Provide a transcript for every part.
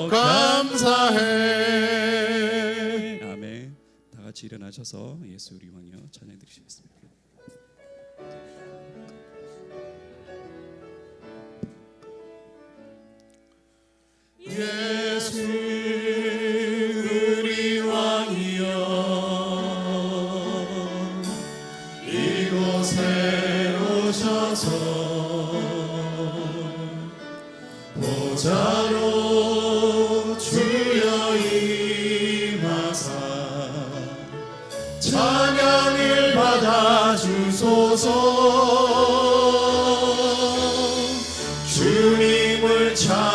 감사해. 아멘. 다 같이 일어나셔서 예수 우리 왕이여 찬양 드리시겠습니다. 예수 우리 왕이여 이곳에 오셔서 보좌로 주여 임하사 찬양을 받아주소서. 주님을 찬양하오니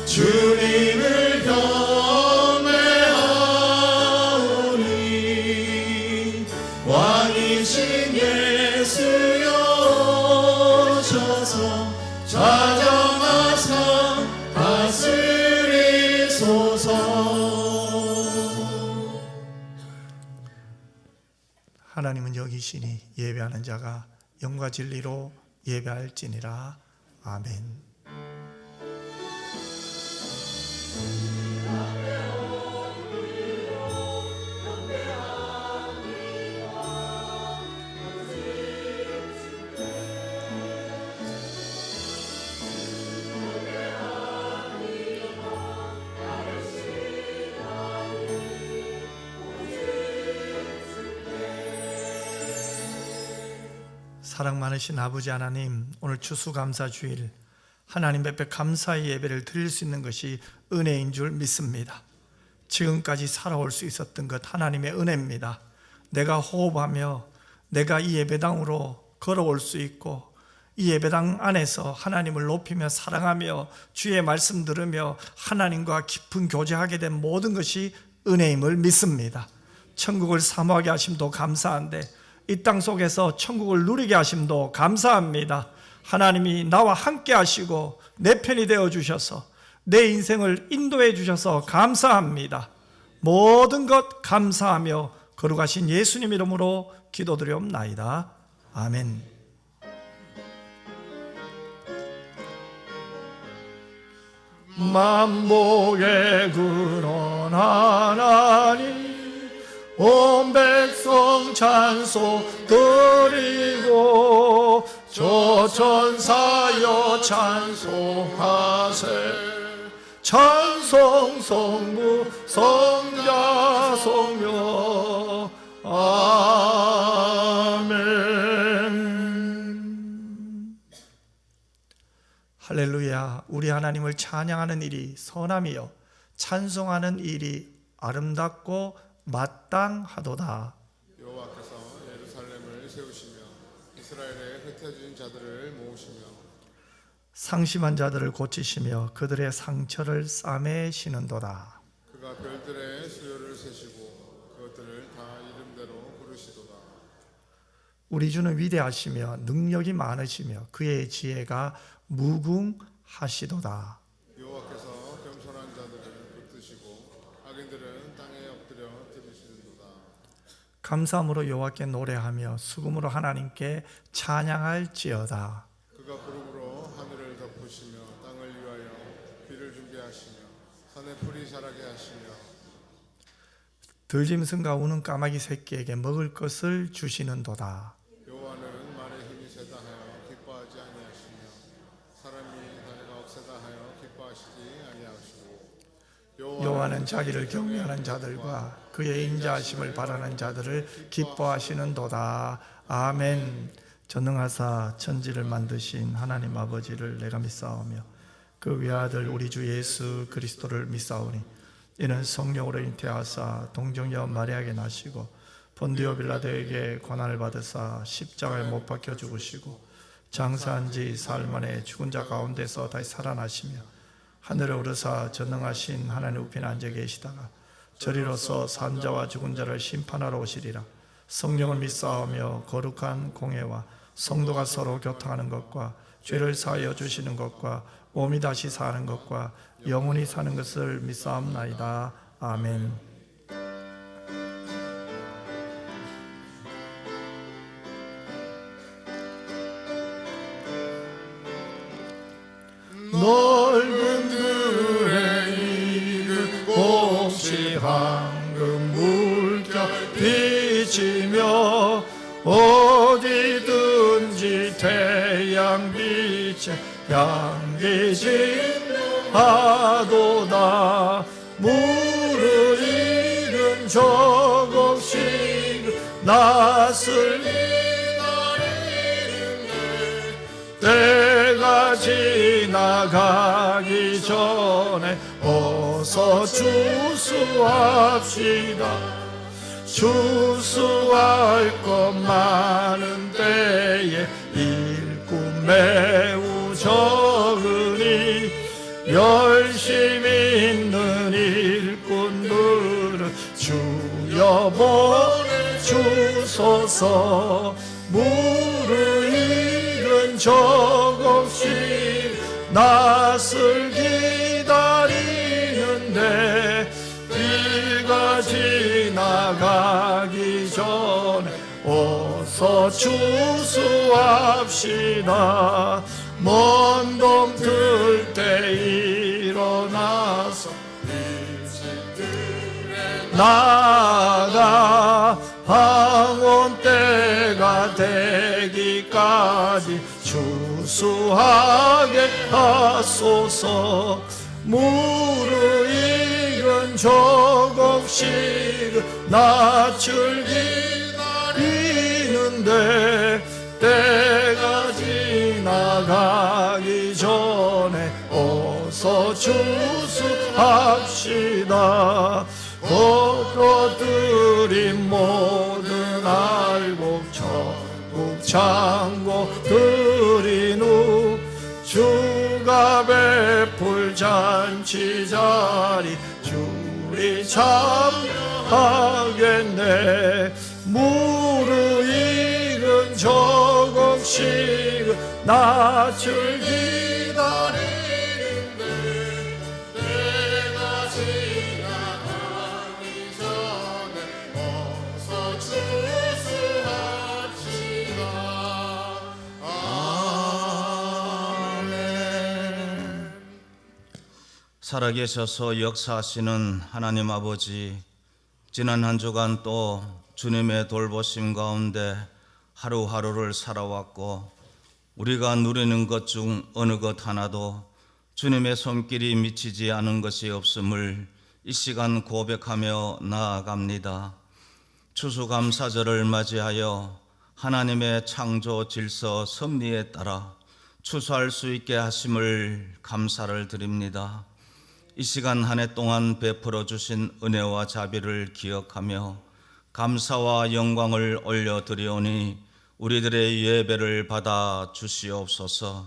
주님을 경배하오니 왕이신 예수여 오셔서 좌정하사 다스리소서. 하나님은 여기 계시니 예배하는 자가 영과 진리로 예배할지니라. 아멘. 사랑 많으신 아버지 하나님, 오늘 추수감사주일 하나님 앞에 감사의 예배를 드릴 수 있는 것이 은혜인 줄 믿습니다. 지금까지 살아올 수 있었던 것 하나님의 은혜입니다. 내가 호흡하며 내가 이 예배당으로 걸어올 수 있고 이 예배당 안에서 하나님을 높이며 사랑하며 주의 말씀 들으며 하나님과 깊은 교제하게 된 모든 것이 은혜임을 믿습니다. 천국을 사모하게 하심도 감사한데 이 땅 속에서 천국을 누리게 하심도 감사합니다. 하나님이 나와 함께 하시고 내 편이 되어 주셔서 내 인생을 인도해 주셔서 감사합니다. 모든 것 감사하며 거룩하신 예수님 이름으로 기도드리옵나이다. 아멘. 만복의 근원 하나님 온 백성 찬송 드리고 조천사여 찬송하세. 찬송 성부 성자 성령 아멘. 할렐루야. 우리 하나님을 찬양하는 일이 선함이요 찬송하는 일이 아름답고 마땅하도다. 여호와께서 예루살렘을 세우시며 이스라엘에 흩어진 자들을 모으시며 상심한 자들을 고치시며 그들의 상처를 싸매시는도다. 그가 별들의 수요를 세시고 그것들을 다 이름대로 부르시도다. 우리 주는 위대하시며 능력이 많으시며 그의 지혜가 무궁하시도다. 여호와께서 겸손한 자들을 붙드시고 악인들은 땅에 엎드려 들으시는도다. 감사함으로 여호와께 노래하며 수금으로 하나님께 찬양할지어다. 그가 구름으로 하늘을 덮으시며 땅을 위하여 비를 준비하시며 산에 풀이 자라게 하시며 들짐승과 우는 까마귀 새끼에게 먹을 것을 주시는도다. 여호와는 말에 힘이 세다 하여 기뻐하지 아니하시며 사람이 다리가 억세다 하여 기뻐하시지 아니하시고 여호와는 자기를 경외하는 자들과 그의 인자하심을 바라는 자들을 기뻐하시는도다. 아멘. 전능하사 천지를 만드신 하나님 아버지를 내가 믿사오며 그 외아들 우리 주 예수 그리스도를 믿사오니 이는 성령으로 잉태하사 동정녀 마리아에게 나시고 본디오 빌라도에게 고난을 받으사 십자가에 못 박혀 죽으시고 장사한 지 사흘 만에 죽은 자 가운데서 다시 살아나시며 하늘에 오르사 전능하신 하나님 우편에 앉아 계시다가 저리로서 산 자와 죽은 자를 심판하러 오시리라. 성령을 믿사오며 거룩한 공회와 성도가 서로 교통하는 것과 죄를 사하여 주시는 것과 몸이 다시 사는 것과 영원히 사는 것을 믿사옵나이다. 아멘. 넓은 들에 익은 곡식 황금 물결 비치며 어디든지 태양빛에 향기진 하도다. 무르익은 조금씩 낯을 기다리는데 때가 지나가기 전에 어서 추수합시다. 추수할 것 많은 때에 일꾼 매우 적으니 열심 있는 일꾼들은 주여 보내주소서. 무르익은 조금씩 낯을 기다리는데 비가 지나가기 전에 어서 추수합시다. 먼 봄 들 때 일어나서 나가 황혼 때가 되기까지 추수하게 하소서. 무르익은 조금씩 낯을 기다리는데 때가 지나가기 전에 어서 추수합시다. 겉것들인 모든 알곡 천국 창고 드린 후 주가 베풀 잔치 자리 주리 참여하겠네. 무르익은 조금씩 낯을 기다리는데 때가 지나가기 전에 어서 추수합시다. 아멘. 살아계셔서 역사하시는 하나님 아버지, 지난 한 주간 또 주님의 돌보심 가운데 하루하루를 살아왔고 우리가 누리는 것 중 어느 것 하나도 주님의 손길이 미치지 않은 것이 없음을 이 시간 고백하며 나아갑니다. 추수감사절을 맞이하여 하나님의 창조 질서 섭리에 따라 추수할 수 있게 하심을 감사를 드립니다. 이 시간 한 해 동안 베풀어 주신 은혜와 자비를 기억하며 감사와 영광을 올려드리오니 우리들의 예배를 받아 주시옵소서.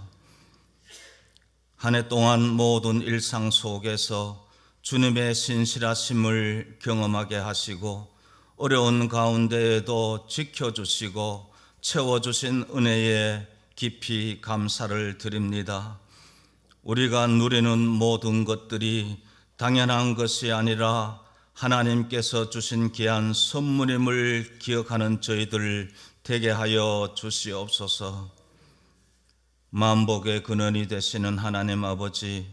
한 해 동안 모든 일상 속에서 주님의 신실하심을 경험하게 하시고 어려운 가운데에도 지켜주시고 채워주신 은혜에 깊이 감사를 드립니다. 우리가 누리는 모든 것들이 당연한 것이 아니라 하나님께서 주신 귀한 선물임을 기억하는 저희들 되게 하여 주시옵소서. 만복의 근원이 되시는 하나님 아버지,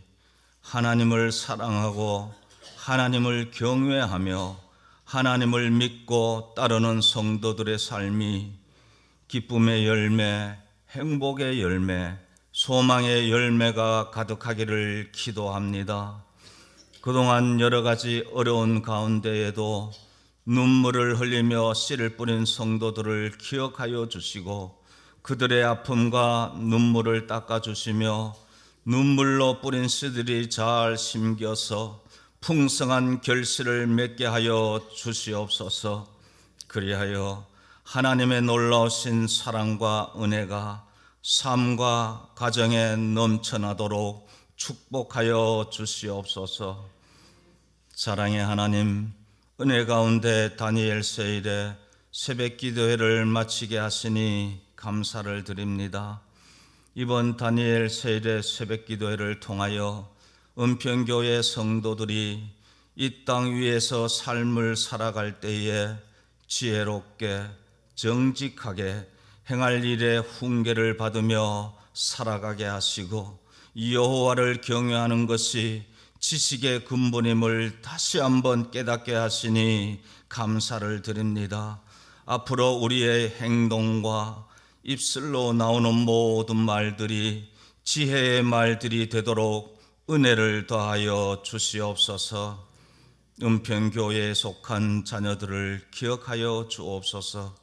하나님을 사랑하고 하나님을 경외하며 하나님을 믿고 따르는 성도들의 삶이 기쁨의 열매, 행복의 열매, 소망의 열매가 가득하기를 기도합니다. 그동안 여러 가지 어려운 가운데에도 눈물을 흘리며 씨를 뿌린 성도들을 기억하여 주시고 그들의 아픔과 눈물을 닦아주시며 눈물로 뿌린 씨들이 잘 심겨서 풍성한 결실을 맺게 하여 주시옵소서. 그리하여 하나님의 놀라우신 사랑과 은혜가 삶과 가정에 넘쳐나도록 축복하여 주시옵소서. 사랑의 하나님, 은혜 가운데 다니엘 세일의 새벽 기도회를 마치게 하시니 감사를 드립니다. 이번 다니엘 세일의 새벽 기도회를 통하여 은평교회 성도들이 이 땅 위에서 삶을 살아갈 때에 지혜롭게 정직하게 행할 일에 훈계를 받으며 살아가게 하시고 여호와를 경외하는 것이 지식의 근본임을 다시 한번 깨닫게 하시니 감사를 드립니다. 앞으로 우리의 행동과 입술로 나오는 모든 말들이 지혜의 말들이 되도록 은혜를 더하여 주시옵소서. 은평교회에 속한 자녀들을 기억하여 주옵소서.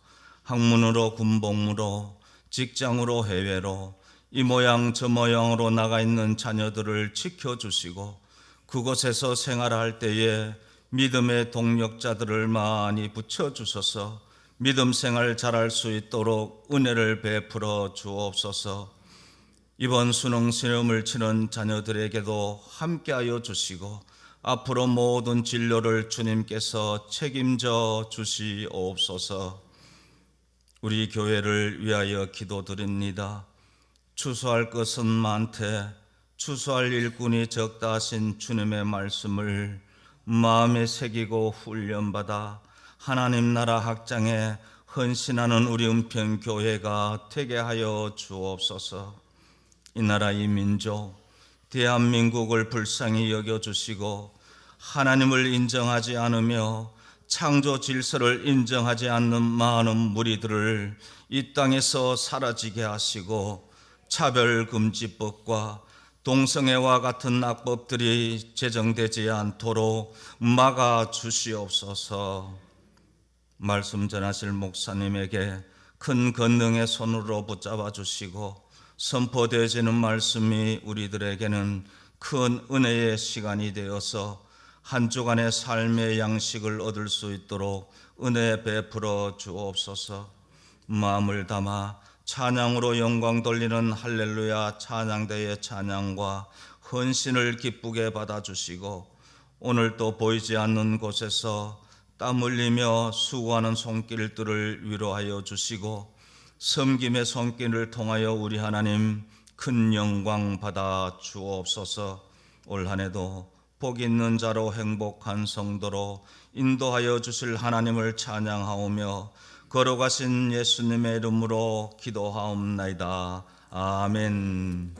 학문으로 군복무로 직장으로 해외로 이 모양 저 모양으로 나가 있는 자녀들을 지켜주시고 그곳에서 생활할 때에 믿음의 동력자들을 많이 붙여주셔서 믿음 생활 잘할 수 있도록 은혜를 베풀어 주옵소서. 이번 수능 시험을 치는 자녀들에게도 함께하여 주시고 앞으로 모든 진로를 주님께서 책임져 주시옵소서. 우리 교회를 위하여 기도드립니다. 추수할 것은 많되 추수할 일꾼이 적다 하신 주님의 말씀을 마음에 새기고 훈련받아 하나님 나라 확장에 헌신하는 우리 은평교회가 되게 하여 주옵소서. 이 나라 이 민족 대한민국을 불쌍히 여겨주시고 하나님을 인정하지 않으며 창조 질서를 인정하지 않는 많은 무리들을 이 땅에서 사라지게 하시고 차별금지법과 동성애와 같은 악법들이 제정되지 않도록 막아주시옵소서. 말씀 전하실 목사님에게 큰 권능의 손으로 붙잡아 주시고 선포되어지는 말씀이 우리들에게는 큰 은혜의 시간이 되어서 한 주간의 삶의 양식을 얻을 수 있도록 은혜 베풀어 주옵소서. 마음을 담아 찬양으로 영광 돌리는 할렐루야 찬양대의 찬양과 헌신을 기쁘게 받아주시고 오늘 또 보이지 않는 곳에서 땀 흘리며 수고하는 손길들을 위로하여 주시고 섬김의 손길을 통하여 우리 하나님 큰 영광 받아 주옵소서. 올 한 해도 복 있는 자로 행복한 성도로 인도하여 주실 하나님을 찬양하오며 걸어가신 예수님의 이름으로 기도하옵나이다. 아멘.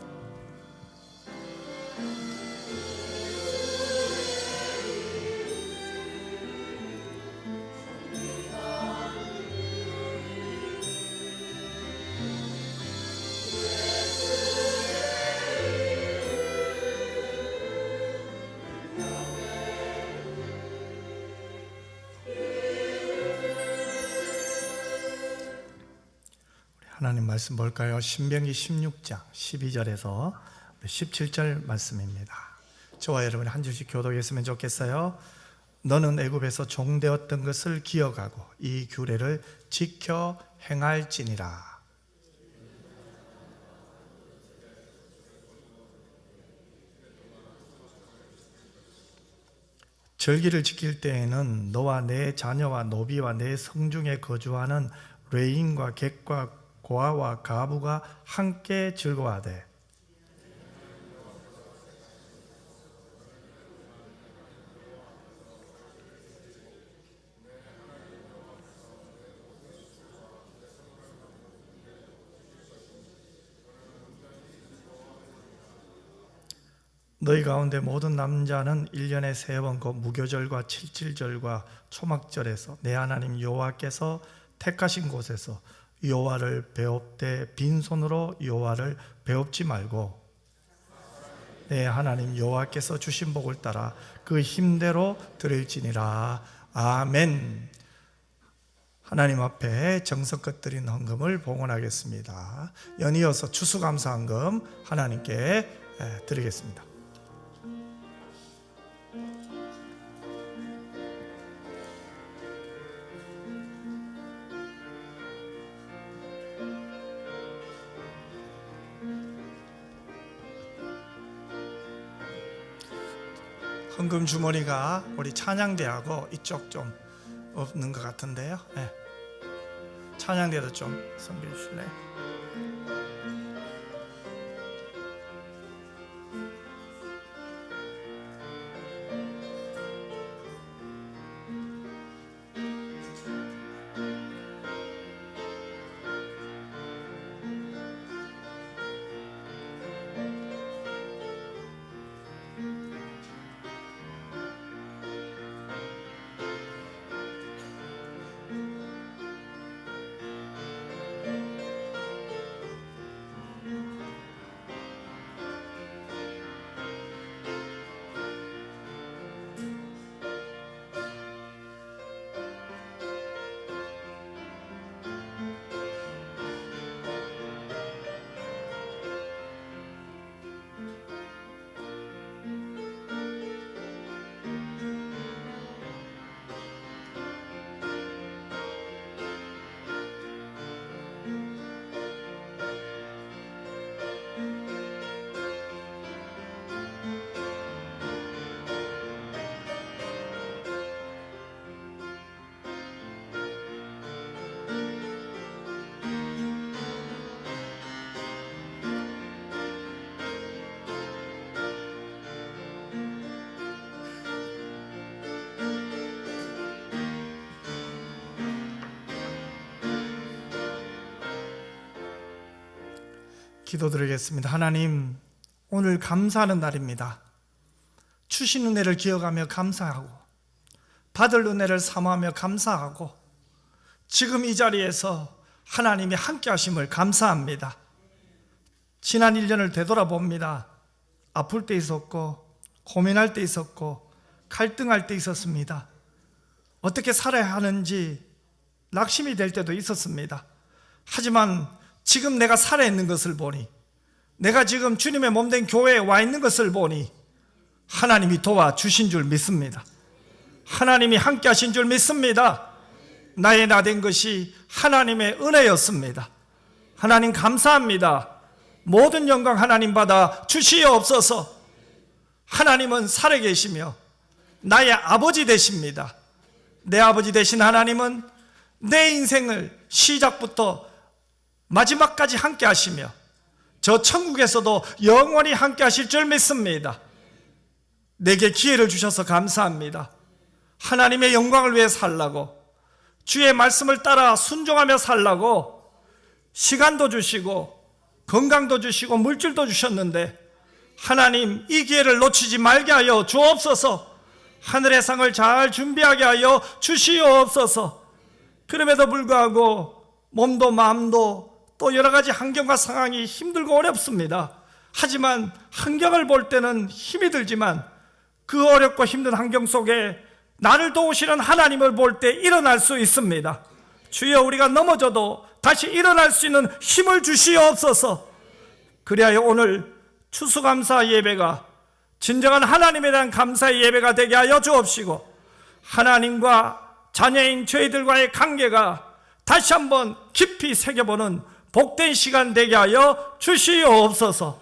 하나님 말씀 볼까요? 신명기 16장 12절에서 17절 말씀입니다. 저와 여러분이 한 줄씩 교독했으면 좋겠어요. 너는 애굽에서 종되었던 것을 기억하고 이 규례를 지켜 행할지니라. 절기를 지킬 때에는 너와 내 자녀와 노비와 내 성중에 거주하는 레인과 객과 고아와 가부가 함께 즐거워하되 너희 가운데 모든 남자는 1년에 3번 곧 무교절과 칠칠절과 초막절에서 내 하나님 여호와께서 택하신 곳에서 여호와를 배웁되 빈손으로 여호와를 배웁지 말고 내 하나님 여호와께서 주신 복을 따라 그 힘대로 드릴지니라. 아멘. 하나님 앞에 정성껏 드린 헌금을 봉헌하겠습니다. 연이어서 추수감사헌금 하나님께 드리겠습니다. 헌금 주머니가 우리 찬양대하고 이쪽 좀 없는 것 같은데요. 네. 찬양대도 좀 섬겨 주실래요? 기도드리겠습니다. 하나님, 오늘 감사하는 날입니다. 주신 은혜를 기억하며 감사하고 받을 은혜를 사모하며 감사하고 지금 이 자리에서 하나님이 함께 하심을 감사합니다. 지난 1년을 되돌아봅니다. 아플 때 있었고 고민할 때 있었고 갈등할 때 있었습니다. 어떻게 살아야 하는지 낙심이 될 때도 있었습니다. 하지만 지금 내가 살아있는 것을 보니, 내가 지금 주님의 몸된 교회에 와 있는 것을 보니 하나님이 도와주신 줄 믿습니다. 하나님이 함께 하신 줄 믿습니다. 나의 나된 것이 하나님의 은혜였습니다. 하나님 감사합니다. 모든 영광 하나님 받아 주시옵소서. 하나님은 살아계시며 나의 아버지 되십니다. 내 아버지 되신 하나님은 내 인생을 시작부터 마지막까지 함께 하시며 저 천국에서도 영원히 함께 하실 줄 믿습니다. 내게 기회를 주셔서 감사합니다. 하나님의 영광을 위해 살라고, 주의 말씀을 따라 순종하며 살라고 시간도 주시고 건강도 주시고 물질도 주셨는데 하나님, 이 기회를 놓치지 말게 하여 주옵소서. 하늘의 상을 잘 준비하게 하여 주시옵소서. 그럼에도 불구하고 몸도 마음도 또 여러 가지 환경과 상황이 힘들고 어렵습니다. 하지만 환경을 볼 때는 힘이 들지만 그 어렵고 힘든 환경 속에 나를 도우시는 하나님을 볼 때 일어날 수 있습니다. 주여, 우리가 넘어져도 다시 일어날 수 있는 힘을 주시옵소서. 그리하여 오늘 추수감사 예배가 진정한 하나님에 대한 감사의 예배가 되게 하여 주옵시고, 하나님과 자녀인 저희들과의 관계가 다시 한번 깊이 새겨보는 복된 시간 되게 하여 주시옵소서.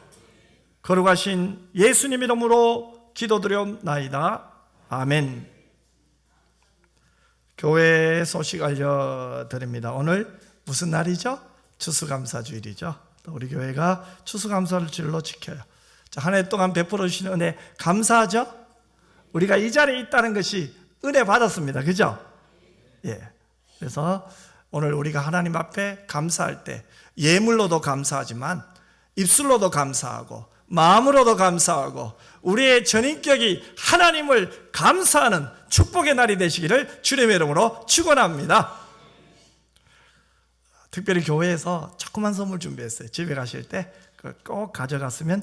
거룩하신 예수님 이름으로 기도드리옵나이다. 아멘. 교회 소식 알려드립니다. 오늘 무슨 날이죠? 추수감사주일이죠. 우리 교회가 추수감사주일로 지켜요. 한 해 동안 베풀어 주신 은혜 감사하죠? 우리가 이 자리에 있다는 것이 은혜 받았습니다. 그죠? 예. 그래서 오늘 우리가 하나님 앞에 감사할 때 예물로도 감사하지만 입술로도 감사하고 마음으로도 감사하고 우리의 전인격이 하나님을 감사하는 축복의 날이 되시기를 주님의 이름으로 축원합니다. 특별히 교회에서 조그만 선물 준비했어요. 집에 가실 때 꼭 가져갔으면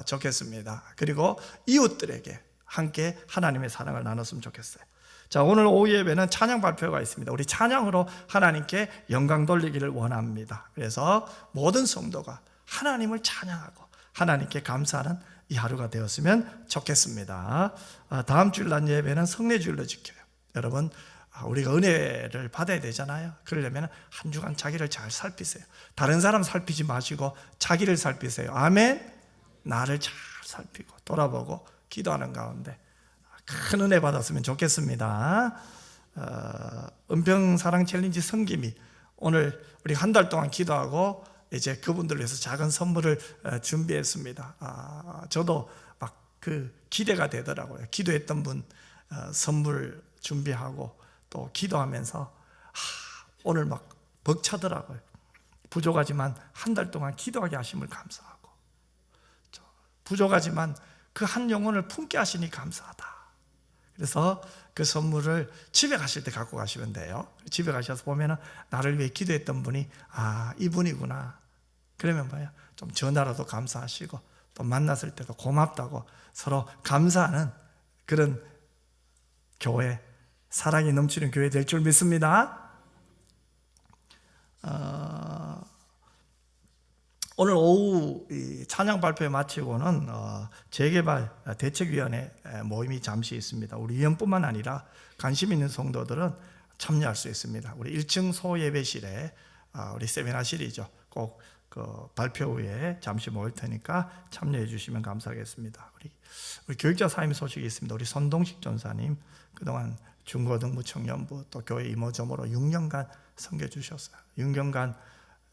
좋겠습니다. 그리고 이웃들에게 함께 하나님의 사랑을 나눴으면 좋겠어요. 자, 오늘 오후 예배는 찬양 발표가 있습니다. 우리 찬양으로 하나님께 영광 돌리기를 원합니다. 그래서 모든 성도가 하나님을 찬양하고 하나님께 감사하는 이 하루가 되었으면 좋겠습니다. 다음 주일 날 예배는 성례주일로 지켜요. 여러분, 우리가 은혜를 받아야 되잖아요. 그러려면 한 주간 자기를 잘 살피세요. 다른 사람 살피지 마시고 자기를 살피세요. 아멘. 나를 잘 살피고 돌아보고 기도하는 가운데 큰 은혜 받았으면 좋겠습니다. 은평사랑 챌린지 성김이 오늘 우리 한 달 동안 기도하고 이제 그분들을 위해서 작은 선물을 준비했습니다. 저도 막 그 기대가 되더라고요. 기도했던 분 선물 준비하고 또 기도하면서 오늘 막 벅차더라고요. 부족하지만 한 달 동안 기도하게 하심을 감사하고, 부족하지만 그 한 영혼을 품게 하시니 감사하다. 그래서 그 선물을 집에 가실 때 갖고 가시면 돼요. 집에 가셔서 보면은 나를 위해 기도했던 분이 이분이구나. 그러면 뭐야? 좀 전화로도 감사하시고 또 만났을 때도 고맙다고 서로 감사하는 그런 교회, 사랑이 넘치는 교회 될 줄 믿습니다. 오늘 오후 이 찬양 발표 마치고는 재개발 대책위원회 모임이 잠시 있습니다. 우리 위원뿐만 아니라 관심 있는 성도들은 참여할 수 있습니다. 우리 1층 소예배실에 우리 세미나실이죠. 꼭 그 발표 후에 잠시 모일 테니까 참여해 주시면 감사하겠습니다. 우리 교육자 사임 소식이 있습니다. 우리 손동식 전사님 그동안 중고등부 청년부 또 교회 이모저모로 6년간 섬겨 주셨어요. 6년간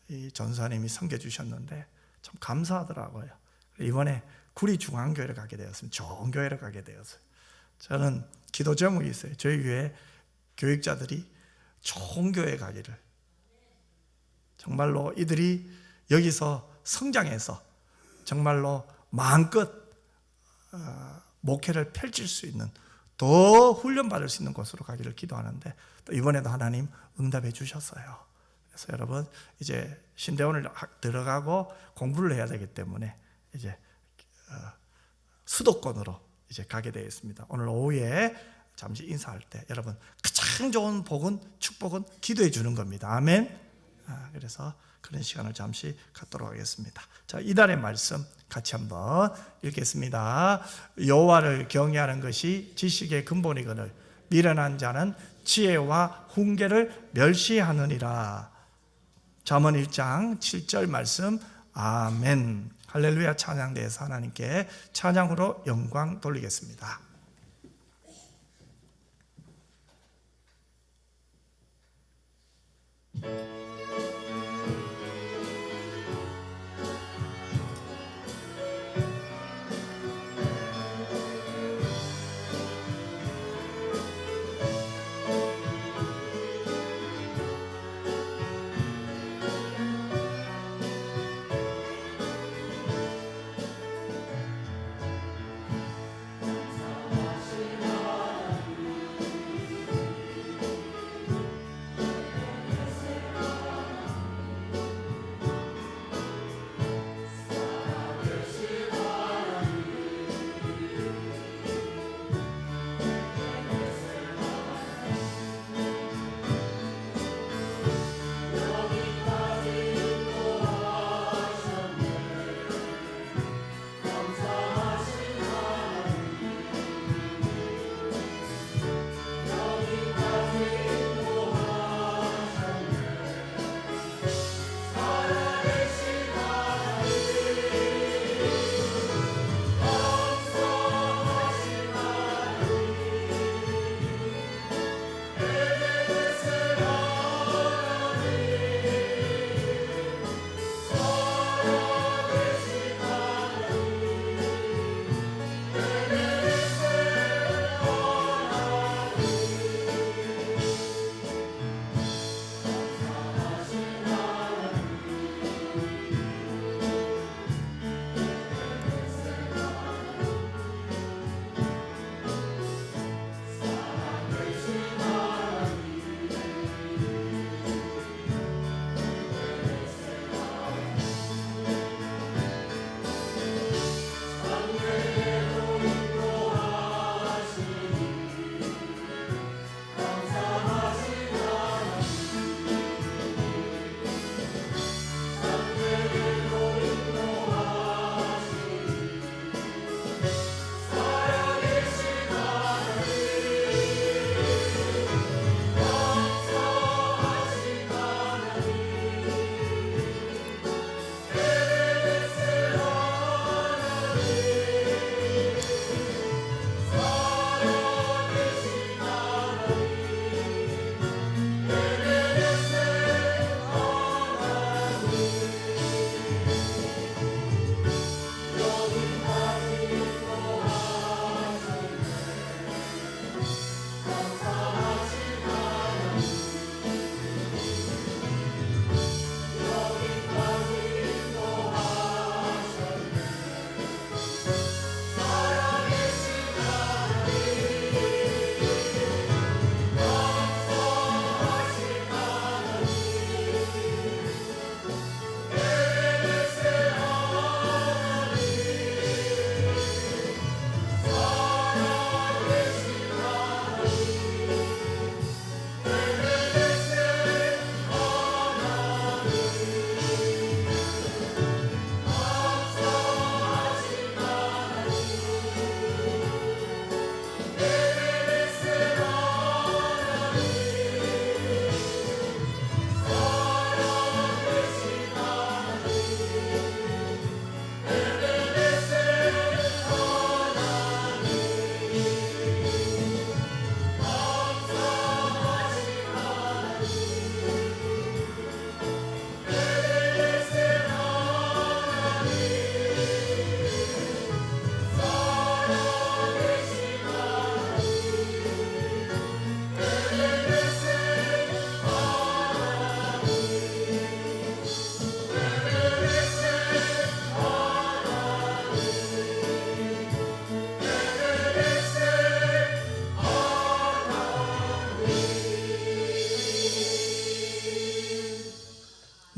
이 전사님이 섬겨 주셨는데 참 감사하더라고요. 이번에 구리 중앙교회를 가게 되었습니다. 좋은 교회를 가게 되었어요. 저는 기도 제목이 있어요. 저희 교회 교육자들이 좋은 교회 가기를, 정말로 이들이 여기서 성장해서 정말로 마음껏 목회를 펼칠 수 있는, 더 훈련받을 수 있는 곳으로 가기를 기도하는데, 또 이번에도 하나님 응답해 주셨어요. 그래서 여러분 이제 신대원을 들어가고 공부를 해야 되기 때문에 이제 수도권으로 이제 가게 되어 있습니다. 오늘 오후에 잠시 인사할 때 여러분 가장 좋은 복은, 축복은 기도해 주는 겁니다. 아멘. 그래서 그런 시간을 잠시 갖도록 하겠습니다. 자, 이달의 말씀 같이 한번 읽겠습니다. 여호와를 경외하는 것이 지식의 근본이거늘 미련한 자는 지혜와 훈계를 멸시하느니라. 잠언 1장 7절 말씀. 아멘. 할렐루야. 찬양대에서 하나님께 찬양으로 영광 돌리겠습니다.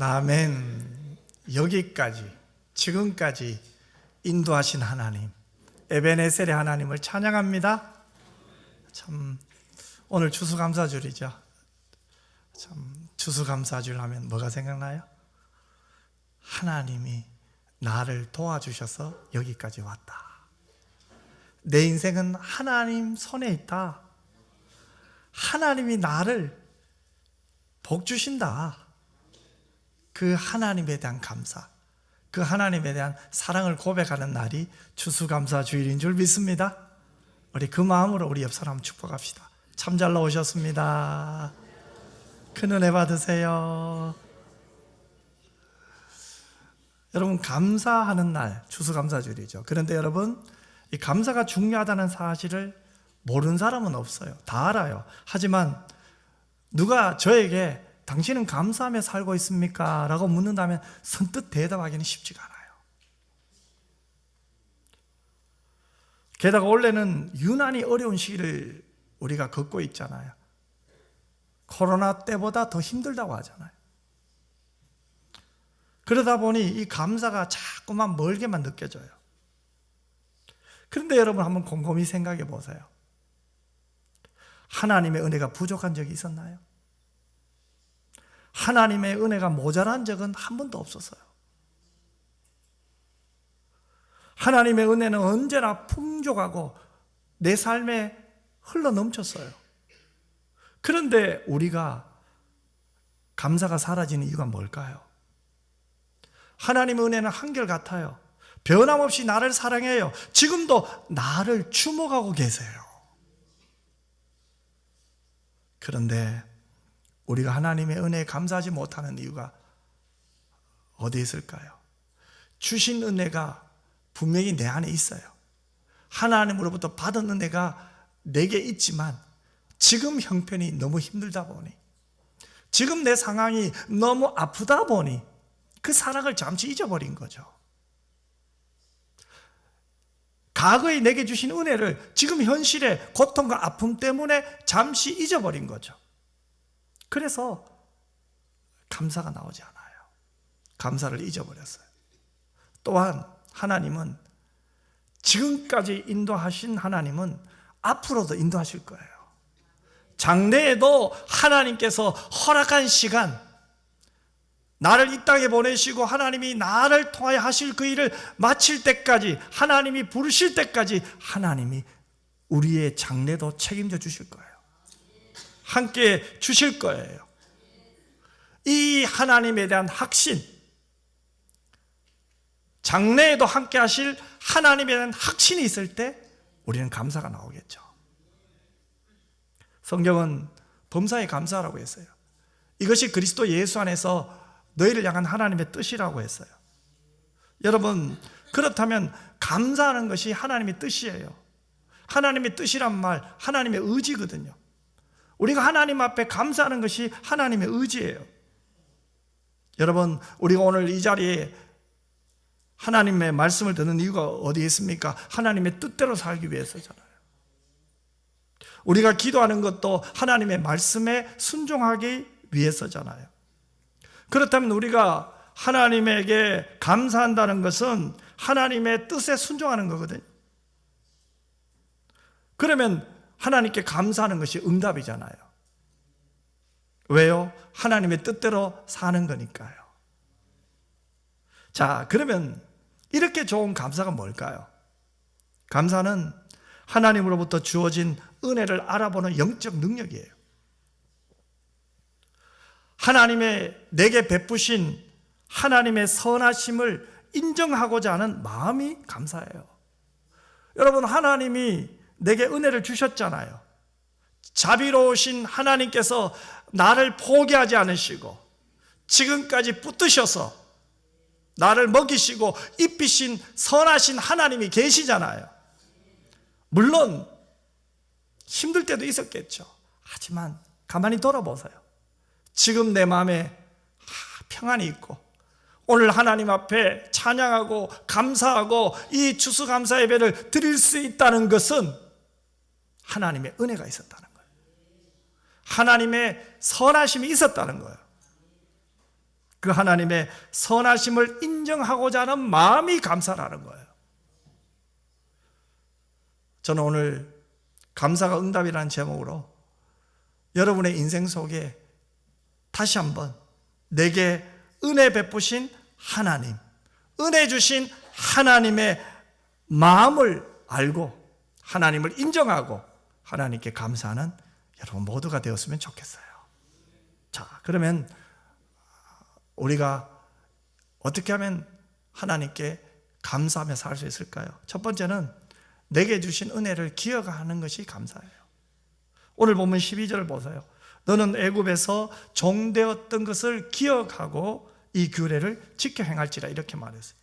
아멘. 여기까지, 지금까지 인도하신 하나님, 에베네셀의 하나님을 찬양합니다. 참 오늘 추수감사절이죠. 참 추수감사절 하면 뭐가 생각나요? 하나님이 나를 도와주셔서 여기까지 왔다. 내 인생은 하나님 손에 있다. 하나님이 나를 복 주신다. 그 하나님에 대한 감사, 그 하나님에 대한 사랑을 고백하는 날이 추수감사 주일인 줄 믿습니다. 우리 그 마음으로 우리 옆 사람 축복합시다. 참 잘 나오셨습니다. 큰 은혜 받으세요. 여러분, 감사하는 날 추수감사주일이죠. 그런데 여러분, 이 감사가 중요하다는 사실을 모르는 사람은 없어요. 다 알아요. 하지만 누가 저에게 당신은 감사하며 살고 있습니까? 라고 묻는다면 선뜻 대답하기는 쉽지가 않아요. 게다가 원래는 유난히 어려운 시기를 우리가 겪고 있잖아요. 코로나 때보다 더 힘들다고 하잖아요. 그러다 보니 이 감사가 자꾸만 멀게만 느껴져요. 그런데 여러분, 한번 곰곰이 생각해 보세요. 하나님의 은혜가 부족한 적이 있었나요? 하나님의 은혜가 모자란 적은 한 번도 없었어요. 하나님의 은혜는 언제나 풍족하고 내 삶에 흘러 넘쳤어요. 그런데 우리가 감사가 사라지는 이유가 뭘까요? 하나님의 은혜는 한결같아요. 변함없이 나를 사랑해요. 지금도 나를 주목하고 계세요. 그런데 우리가 하나님의 은혜에 감사하지 못하는 이유가 어디에 있을까요? 주신 은혜가 분명히 내 안에 있어요. 하나님으로부터 받은 은혜가 내게 있지만 지금 형편이 너무 힘들다 보니, 지금 내 상황이 너무 아프다 보니 그 사랑을 잠시 잊어버린 거죠. 과거에 내게 주신 은혜를 지금 현실의 고통과 아픔 때문에 잠시 잊어버린 거죠. 그래서 감사가 나오지 않아요. 감사를 잊어버렸어요. 또한 하나님은, 지금까지 인도하신 하나님은 앞으로도 인도하실 거예요. 장래에도 하나님께서 허락한 시간, 나를 이 땅에 보내시고 하나님이 나를 통하여 하실 그 일을 마칠 때까지, 하나님이 부르실 때까지 하나님이 우리의 장래도 책임져 주실 거예요. 함께 주실 거예요. 이 하나님에 대한 확신, 장래에도 함께 하실 하나님에 대한 확신이 있을 때 우리는 감사가 나오겠죠. 성경은 범사에 감사하라고 했어요. 이것이 그리스도 예수 안에서 너희를 향한 하나님의 뜻이라고 했어요. 여러분, 그렇다면 감사하는 것이 하나님의 뜻이에요. 하나님의 뜻이란 말, 하나님의 의지거든요. 우리가 하나님 앞에 감사하는 것이 하나님의 의지예요. 여러분, 우리가 오늘 이 자리에 하나님의 말씀을 듣는 이유가 어디에 있습니까? 하나님의 뜻대로 살기 위해서잖아요. 우리가 기도하는 것도 하나님의 말씀에 순종하기 위해서잖아요. 그렇다면 우리가 하나님에게 감사한다는 것은 하나님의 뜻에 순종하는 거거든요. 그러면 하나님께 감사하는 것이 응답이잖아요. 왜요? 하나님의 뜻대로 사는 거니까요. 자, 그러면 이렇게 좋은 감사가 뭘까요? 감사는 하나님으로부터 주어진 은혜를 알아보는 영적 능력이에요. 하나님의 내게 베푸신 하나님의 선하심을 인정하고자 하는 마음이 감사해요. 여러분, 하나님이 내게 은혜를 주셨잖아요. 자비로우신 하나님께서 나를 포기하지 않으시고 지금까지 붙드셔서 나를 먹이시고 입히신 선하신 하나님이 계시잖아요. 물론 힘들 때도 있었겠죠. 하지만 가만히 돌아보세요. 지금 내 마음에 평안이 있고 오늘 하나님 앞에 찬양하고 감사하고 이 추수감사 예배를 드릴 수 있다는 것은 하나님의 은혜가 있었다는 거예요. 하나님의 선하심이 있었다는 거예요. 그 하나님의 선하심을 인정하고자 하는 마음이 감사라는 거예요. 저는 오늘 감사가 응답이라는 제목으로 여러분의 인생 속에 다시 한번 내게 은혜 베푸신 하나님, 은혜 주신 하나님의 마음을 알고 하나님을 인정하고 하나님께 감사하는 여러분 모두가 되었으면 좋겠어요. 자, 그러면 우리가 어떻게 하면 하나님께 감사하며 살 수 있을까요? 첫 번째는 내게 주신 은혜를 기억하는 것이 감사예요. 오늘 보면 12절을 보세요. 너는 애굽에서 종되었던 것을 기억하고 이 규례를 지켜 행할지라, 이렇게 말했어요.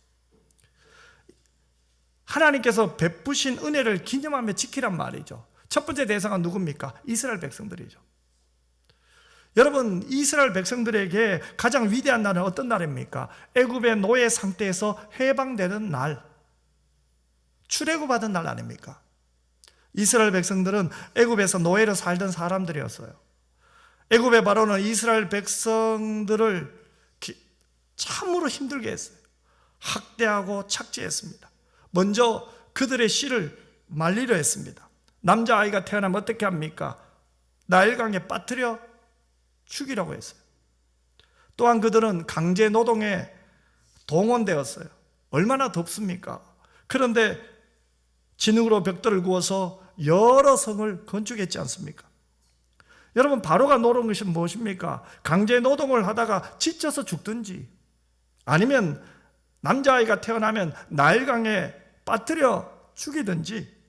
하나님께서 베푸신 은혜를 기념하며 지키란 말이죠. 첫 번째 대상은 누굽니까? 이스라엘 백성들이죠. 여러분, 이스라엘 백성들에게 가장 위대한 날은 어떤 날입니까? 애굽의 노예 상태에서 해방되는 날, 출애굽받은 날 아닙니까? 이스라엘 백성들은 애굽에서 노예로 살던 사람들이었어요. 애굽의 바로는 이스라엘 백성들을 참으로 힘들게 했어요. 학대하고 착취했습니다. 먼저 그들의 씨를 말리려 했습니다. 남자아이가 태어나면 어떻게 합니까? 나일강에 빠뜨려 죽이라고 했어요. 또한 그들은 강제 노동에 동원되었어요. 얼마나 덥습니까? 그런데 진흙으로 벽돌을 구워서 여러 성을 건축했지 않습니까? 여러분, 바로가 노린 것이 무엇입니까? 강제 노동을 하다가 지쳐서 죽든지, 아니면 남자아이가 태어나면 나일강에 빠뜨려 죽이든지,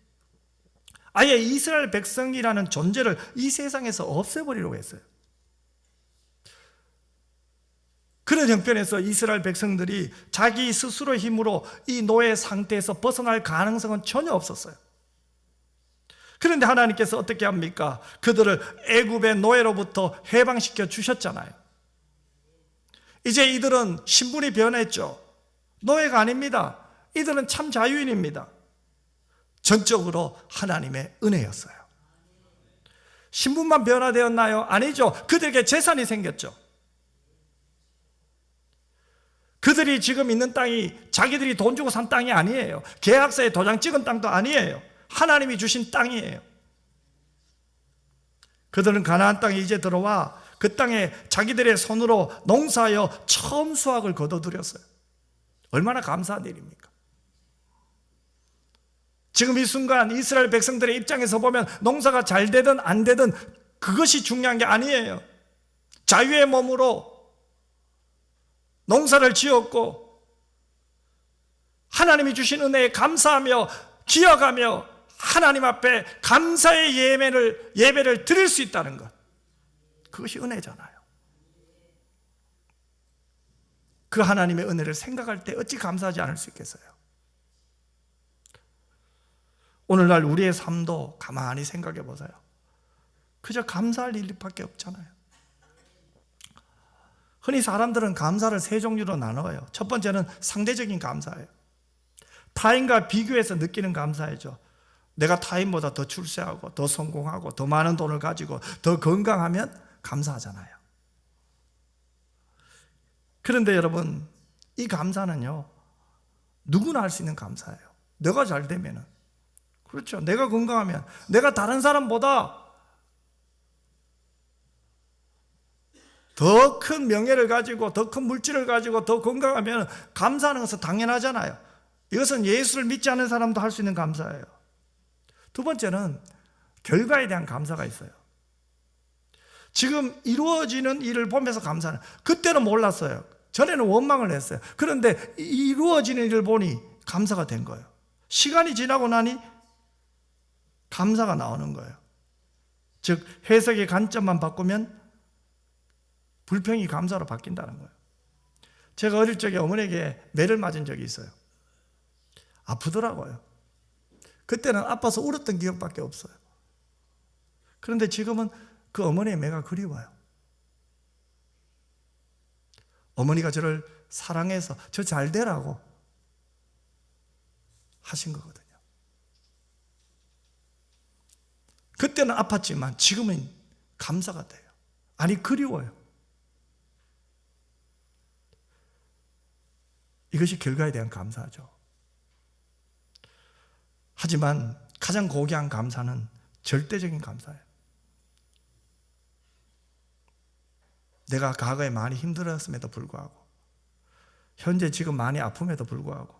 아예 이스라엘 백성이라는 존재를 이 세상에서 없애버리려고 했어요. 그런 형편에서 이스라엘 백성들이 자기 스스로의 힘으로 이 노예 상태에서 벗어날 가능성은 전혀 없었어요. 그런데 하나님께서 어떻게 합니까? 그들을 애굽의 노예로부터 해방시켜 주셨잖아요. 이제 이들은 신분이 변했죠. 노예가 아닙니다. 이들은 참 자유인입니다. 전적으로 하나님의 은혜였어요. 신분만 변화되었나요? 아니죠. 그들에게 재산이 생겼죠. 그들이 지금 있는 땅이 자기들이 돈 주고 산 땅이 아니에요. 계약서에 도장 찍은 땅도 아니에요. 하나님이 주신 땅이에요. 그들은 가나안 땅에 이제 들어와 그 땅에 자기들의 손으로 농사하여 처음 수확을 거둬들였어요. 얼마나 감사한 일입니까? 지금 이 순간 이스라엘 백성들의 입장에서 보면 농사가 잘 되든 안 되든 그것이 중요한 게 아니에요. 자유의 몸으로 농사를 지었고 하나님이 주신 은혜에 감사하며 기억하며 하나님 앞에 감사의 예배를 드릴 수 있다는 것, 그것이 은혜잖아요. 그 하나님의 은혜를 생각할 때 어찌 감사하지 않을 수 있겠어요? 오늘날 우리의 삶도 가만히 생각해 보세요. 그저 감사할 일밖에 없잖아요. 흔히 사람들은 감사를 세 종류로 나눠요. 첫 번째는 상대적인 감사예요. 타인과 비교해서 느끼는 감사이죠. 내가 타인보다 더 출세하고 더 성공하고 더 많은 돈을 가지고 더 건강하면 감사하잖아요. 그런데 여러분, 이 감사는요, 누구나 할 수 있는 감사예요. 내가 잘 되면은, 그렇죠, 내가 건강하면, 내가 다른 사람보다 더 큰 명예를 가지고 더 큰 물질을 가지고 더 건강하면 감사하는 것은 당연하잖아요. 이것은 예수를 믿지 않는 사람도 할 수 있는 감사예요. 두 번째는 결과에 대한 감사가 있어요. 지금 이루어지는 일을 보면서 감사하는, 그때는 몰랐어요. 전에는 원망을 했어요. 그런데 이루어지는 일을 보니 감사가 된 거예요. 시간이 지나고 나니 감사가 나오는 거예요. 즉, 해석의 관점만 바꾸면 불평이 감사로 바뀐다는 거예요. 제가 어릴 적에 어머니에게 매를 맞은 적이 있어요. 아프더라고요. 그때는 아파서 울었던 기억밖에 없어요. 그런데 지금은 그 어머니의 매가 그리워요. 어머니가 저를 사랑해서 저 잘 되라고 하신 거거든요. 그때는 아팠지만 지금은 감사가 돼요. 아니, 그리워요. 이것이 결과에 대한 감사죠. 하지만 가장 고귀한 감사는 절대적인 감사예요. 내가 과거에 많이 힘들었음에도 불구하고, 현재 지금 많이 아픔에도 불구하고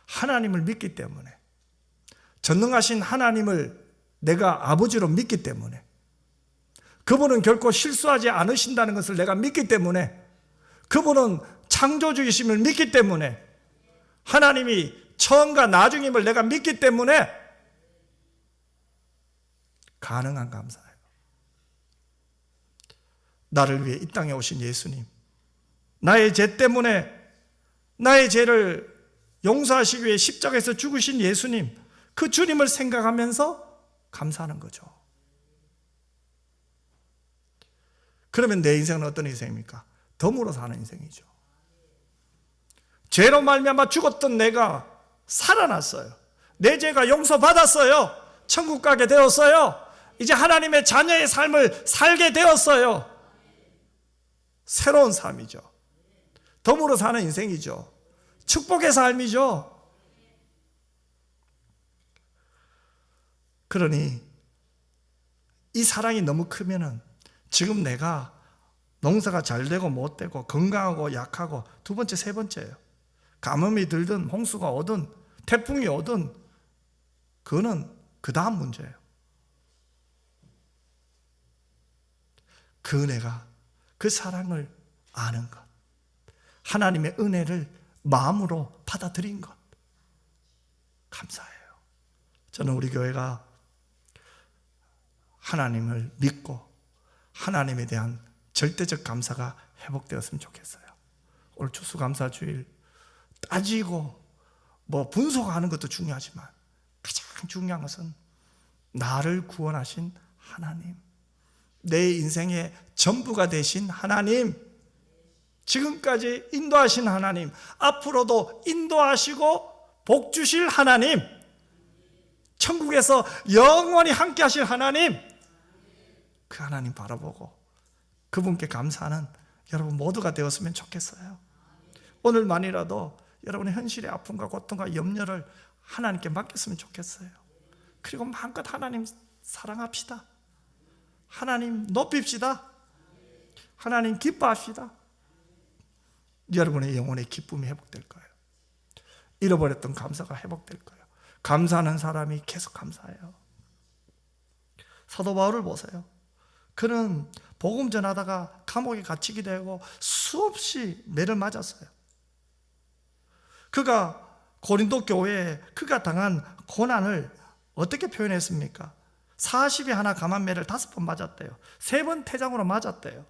하나님을 믿기 때문에, 전능하신 하나님을 내가 아버지로 믿기 때문에, 그분은 결코 실수하지 않으신다는 것을 내가 믿기 때문에, 그분은 창조주이심을 믿기 때문에, 하나님이 처음과 나중임을 내가 믿기 때문에 가능한 감사예요. 나를 위해 이 땅에 오신 예수님, 나의 죄 때문에 나의 죄를 용서하시기 위해 십자가에서 죽으신 예수님, 그 주님을 생각하면서 감사하는 거죠. 그러면 내 인생은 어떤 인생입니까? 덤으로 사는 인생이죠. 죄로 말미암아 죽었던 내가 살아났어요. 내 죄가 용서받았어요. 천국 가게 되었어요. 이제 하나님의 자녀의 삶을 살게 되었어요. 새로운 삶이죠. 덤으로 사는 인생이죠. 축복의 삶이죠. 그러니 이 사랑이 너무 크면은 지금 내가 농사가 잘 되고 못 되고 건강하고 약하고, 두 번째, 세 번째예요. 가뭄이 들든 홍수가 오든 태풍이 오든 그거는 그 다음 문제예요. 그 은혜가, 그 사랑을 아는 것, 하나님의 은혜를 마음으로 받아들인 것, 감사해요. 저는 우리 교회가 하나님을 믿고 하나님에 대한 절대적 감사가 회복되었으면 좋겠어요. 오늘 추수감사주일 따지고 분석하는 것도 중요하지만 가장 중요한 것은 나를 구원하신 하나님, 내 인생의 전부가 되신 하나님, 지금까지 인도하신 하나님, 앞으로도 인도하시고 복 주실 하나님, 천국에서 영원히 함께 하실 하나님, 그 하나님 바라보고 그분께 감사하는 여러분 모두가 되었으면 좋겠어요. 오늘만이라도 여러분의 현실의 아픔과 고통과 염려를 하나님께 맡겼으면 좋겠어요. 그리고 마음껏 하나님 사랑합시다. 하나님 높입시다. 하나님 기뻐합시다. 여러분의 영혼의 기쁨이 회복될 거예요. 잃어버렸던 감사가 회복될 거예요. 감사하는 사람이 계속 감사해요. 사도 바울을 보세요. 그는 복음 전하다가 감옥에 갇히게 되고 수없이 매를 맞았어요. 그가 고린도 교회에 그가 당한 고난을 어떻게 표현했습니까? 40에 하나 감한 매를 5번 맞았대요. 3번 태장으로 맞았대요.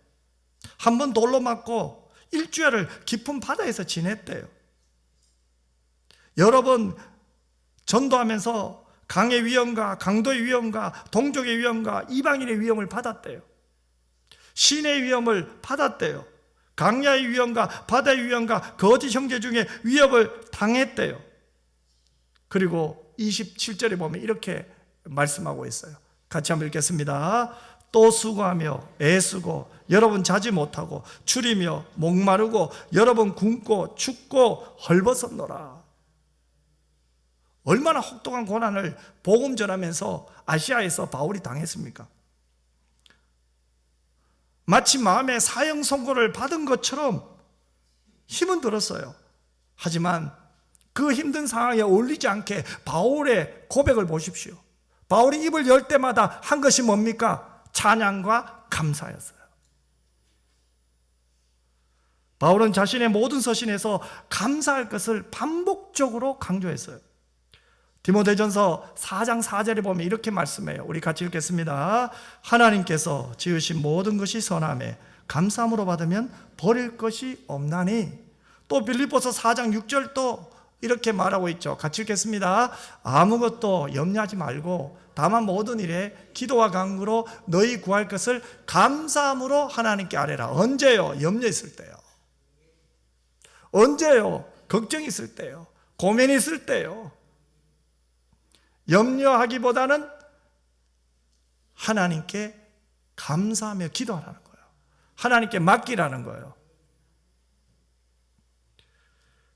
한 번 돌로 맞고 일주일을 깊은 바다에서 지냈대요. 여러 번 전도하면서 강의 위험과 강도의 위험과 동족의 위험과 이방인의 위험을 받았대요. 신의 위험을 받았대요. 강야의 위험과 바다의 위험과 거짓 형제 중에 위협을 당했대요. 그리고 27절에 보면 이렇게 말씀하고 있어요. 같이 한번 읽겠습니다. 또 수고하며 애쓰고 여러 번 자지 못하고 추리며 목마르고 여러 번 굶고 춥고 헐벗었노라. 얼마나 혹독한 고난을 복음 전하면서 아시아에서 바울이 당했습니까? 마치 마음에 사형 선고를 받은 것처럼 힘은 들었어요. 하지만 그 힘든 상황에 어울리지 않게 바울의 고백을 보십시오. 바울이 입을 열 때마다 한 것이 뭡니까? 찬양과 감사였어요. 바울은 자신의 모든 서신에서 감사할 것을 반복적으로 강조했어요. 디모데전서 4장 4절에 보면 이렇게 말씀해요. 우리 같이 읽겠습니다. 하나님께서 지으신 모든 것이 선하매 감사함으로 받으면 버릴 것이 없나니. 또 빌립보서 4장 6절도 이렇게 말하고 있죠. 같이 읽겠습니다. 아무것도 염려하지 말고 다만 모든 일에 기도와 간구로 너희 구할 것을 감사함으로 하나님께 아뢰라. 언제요? 염려 있을 때요. 언제요? 걱정 있을 때요. 고민 있을 때요. 염려하기보다는 하나님께 감사하며 기도하라는 거예요. 하나님께 맡기라는 거예요.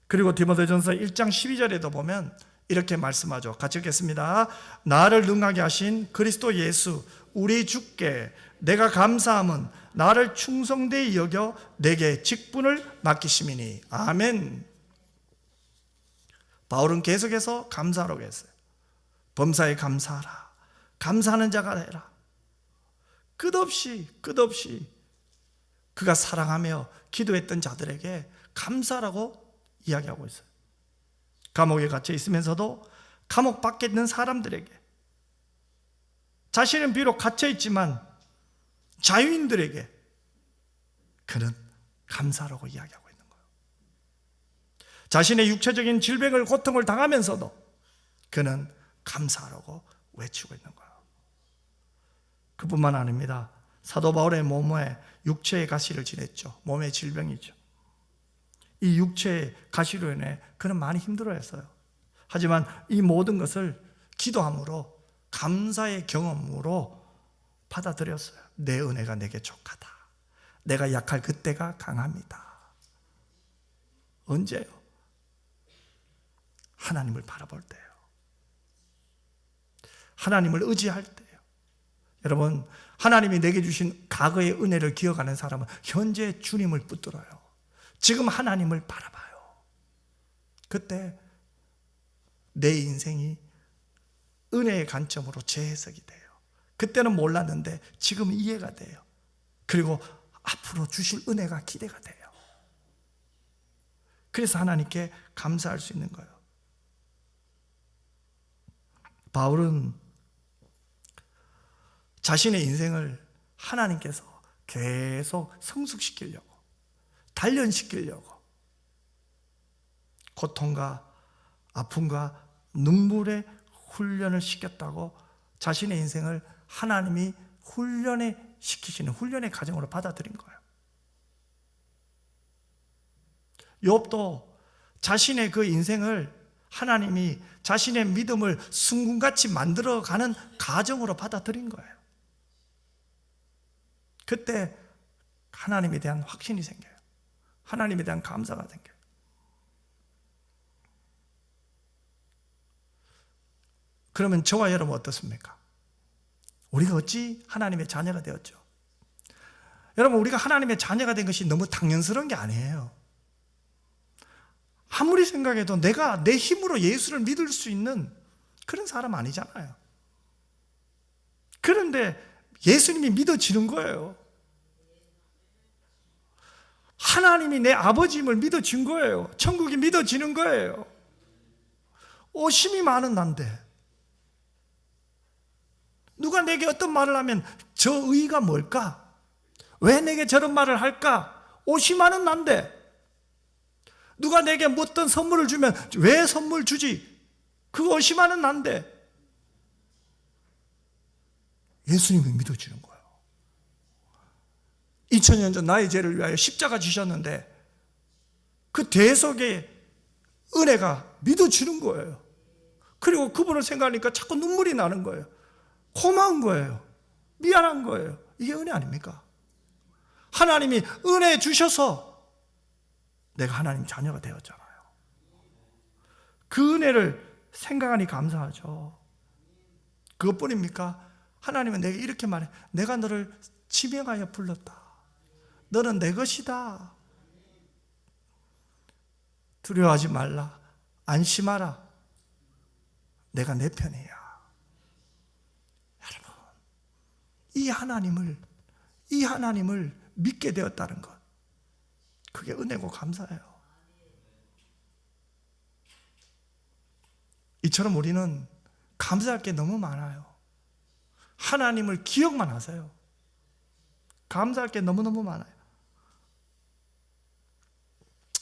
그리고 디모데전서 1장 12절에도 보면 이렇게 말씀하죠. 같이 읽겠습니다. 나를 능하게 하신 그리스도 예수 우리 주께 내가 감사함은 나를 충성되이 여겨 내게 직분을 맡기심이니. 아멘. 바울은 계속해서 감사하라고 했어요. 범사에 감사하라. 감사하는 자가 되라. 끝없이 그가 사랑하며 기도했던 자들에게 감사라고 이야기하고 있어요. 감옥에 갇혀 있으면서도 감옥 밖에 있는 사람들에게, 자신은 비록 갇혀 있지만 자유인들에게 그는 감사라고 이야기하고 있는 거예요. 자신의 육체적인 질병을, 고통을 당하면서도 그는 감사라고 외치고 있는 거예요. 그뿐만 아닙니다. 사도 바울의 몸에 육체의 가시를 지냈죠. 몸의 질병이죠. 이 육체의 가시로 인해 그는 많이 힘들어했어요. 하지만 이 모든 것을 기도함으로, 감사의 경험으로 받아들였어요. 내 은혜가 내게 족하다. 내가 약할 그때가 강합니다. 언제요? 하나님을 바라볼 때요. 하나님을 의지할 때요. 여러분, 하나님이 내게 주신 과거의 은혜를 기억하는 사람은 현재 주님을 붙들어요. 지금 하나님을 바라봐요. 그때 내 인생이 은혜의 관점으로 재해석이 돼요. 그때는 몰랐는데 지금 이해가 돼요. 그리고 앞으로 주실 은혜가 기대가 돼요. 그래서 하나님께 감사할 수 있는 거예요. 바울은 자신의 인생을 하나님께서 계속 성숙시키려고, 단련시키려고 고통과 아픔과 눈물의 훈련을 시켰다고 자신의 인생을 하나님이 시키시는 훈련의 과정으로 받아들인 거예요. 욥도 자신의 그 인생을 하나님이 자신의 믿음을 순금같이 만들어가는 과정으로 받아들인 거예요. 그때 하나님에 대한 확신이 생겨요. 하나님에 대한 감사가 생겨요. 그러면 저와 여러분 어떻습니까? 우리가 어찌 하나님의 자녀가 되었죠? 여러분, 우리가 하나님의 자녀가 된 것이 너무 당연스러운 게 아니에요. 아무리 생각해도 내가 내 힘으로 예수를 믿을 수 있는 그런 사람 아니잖아요. 그런데 예수님이 믿어지는 거예요. 하나님이 내 아버지임을 믿어진 거예요. 천국이 믿어지는 거예요. 힘이 많은 난데 누가 내게 어떤 말을 하면 저 의의가 뭘까? 왜 내게 저런 말을 할까? 옷이 많은 난데 누가 내게 어떤 선물을 주면 왜 선물 주지? 그거 옷이 많은 난데 예수님이 믿어지는 거예요. 2000년 전 나의 죄를 위하여 십자가 지셨는데 그 대속의 은혜가 믿어지는 거예요. 그리고 그분을 생각하니까 자꾸 눈물이 나는 거예요. 고마운 거예요. 미안한 거예요. 이게 은혜 아닙니까? 하나님이 은혜 주셔서 내가 하나님 자녀가 되었잖아요. 그 은혜를 생각하니 감사하죠. 그것뿐입니까? 하나님은 내게 이렇게 말해. 내가 너를 지명하여 불렀다. 너는 내 것이다. 두려워하지 말라. 안심하라. 내가 내 편이야. 여러분, 이 하나님을 믿게 되었다는 것, 그게 은혜고 감사해요. 이처럼 우리는 감사할 게 너무 많아요. 하나님을 기억만 하세요. 감사할 게 너무너무 많아요.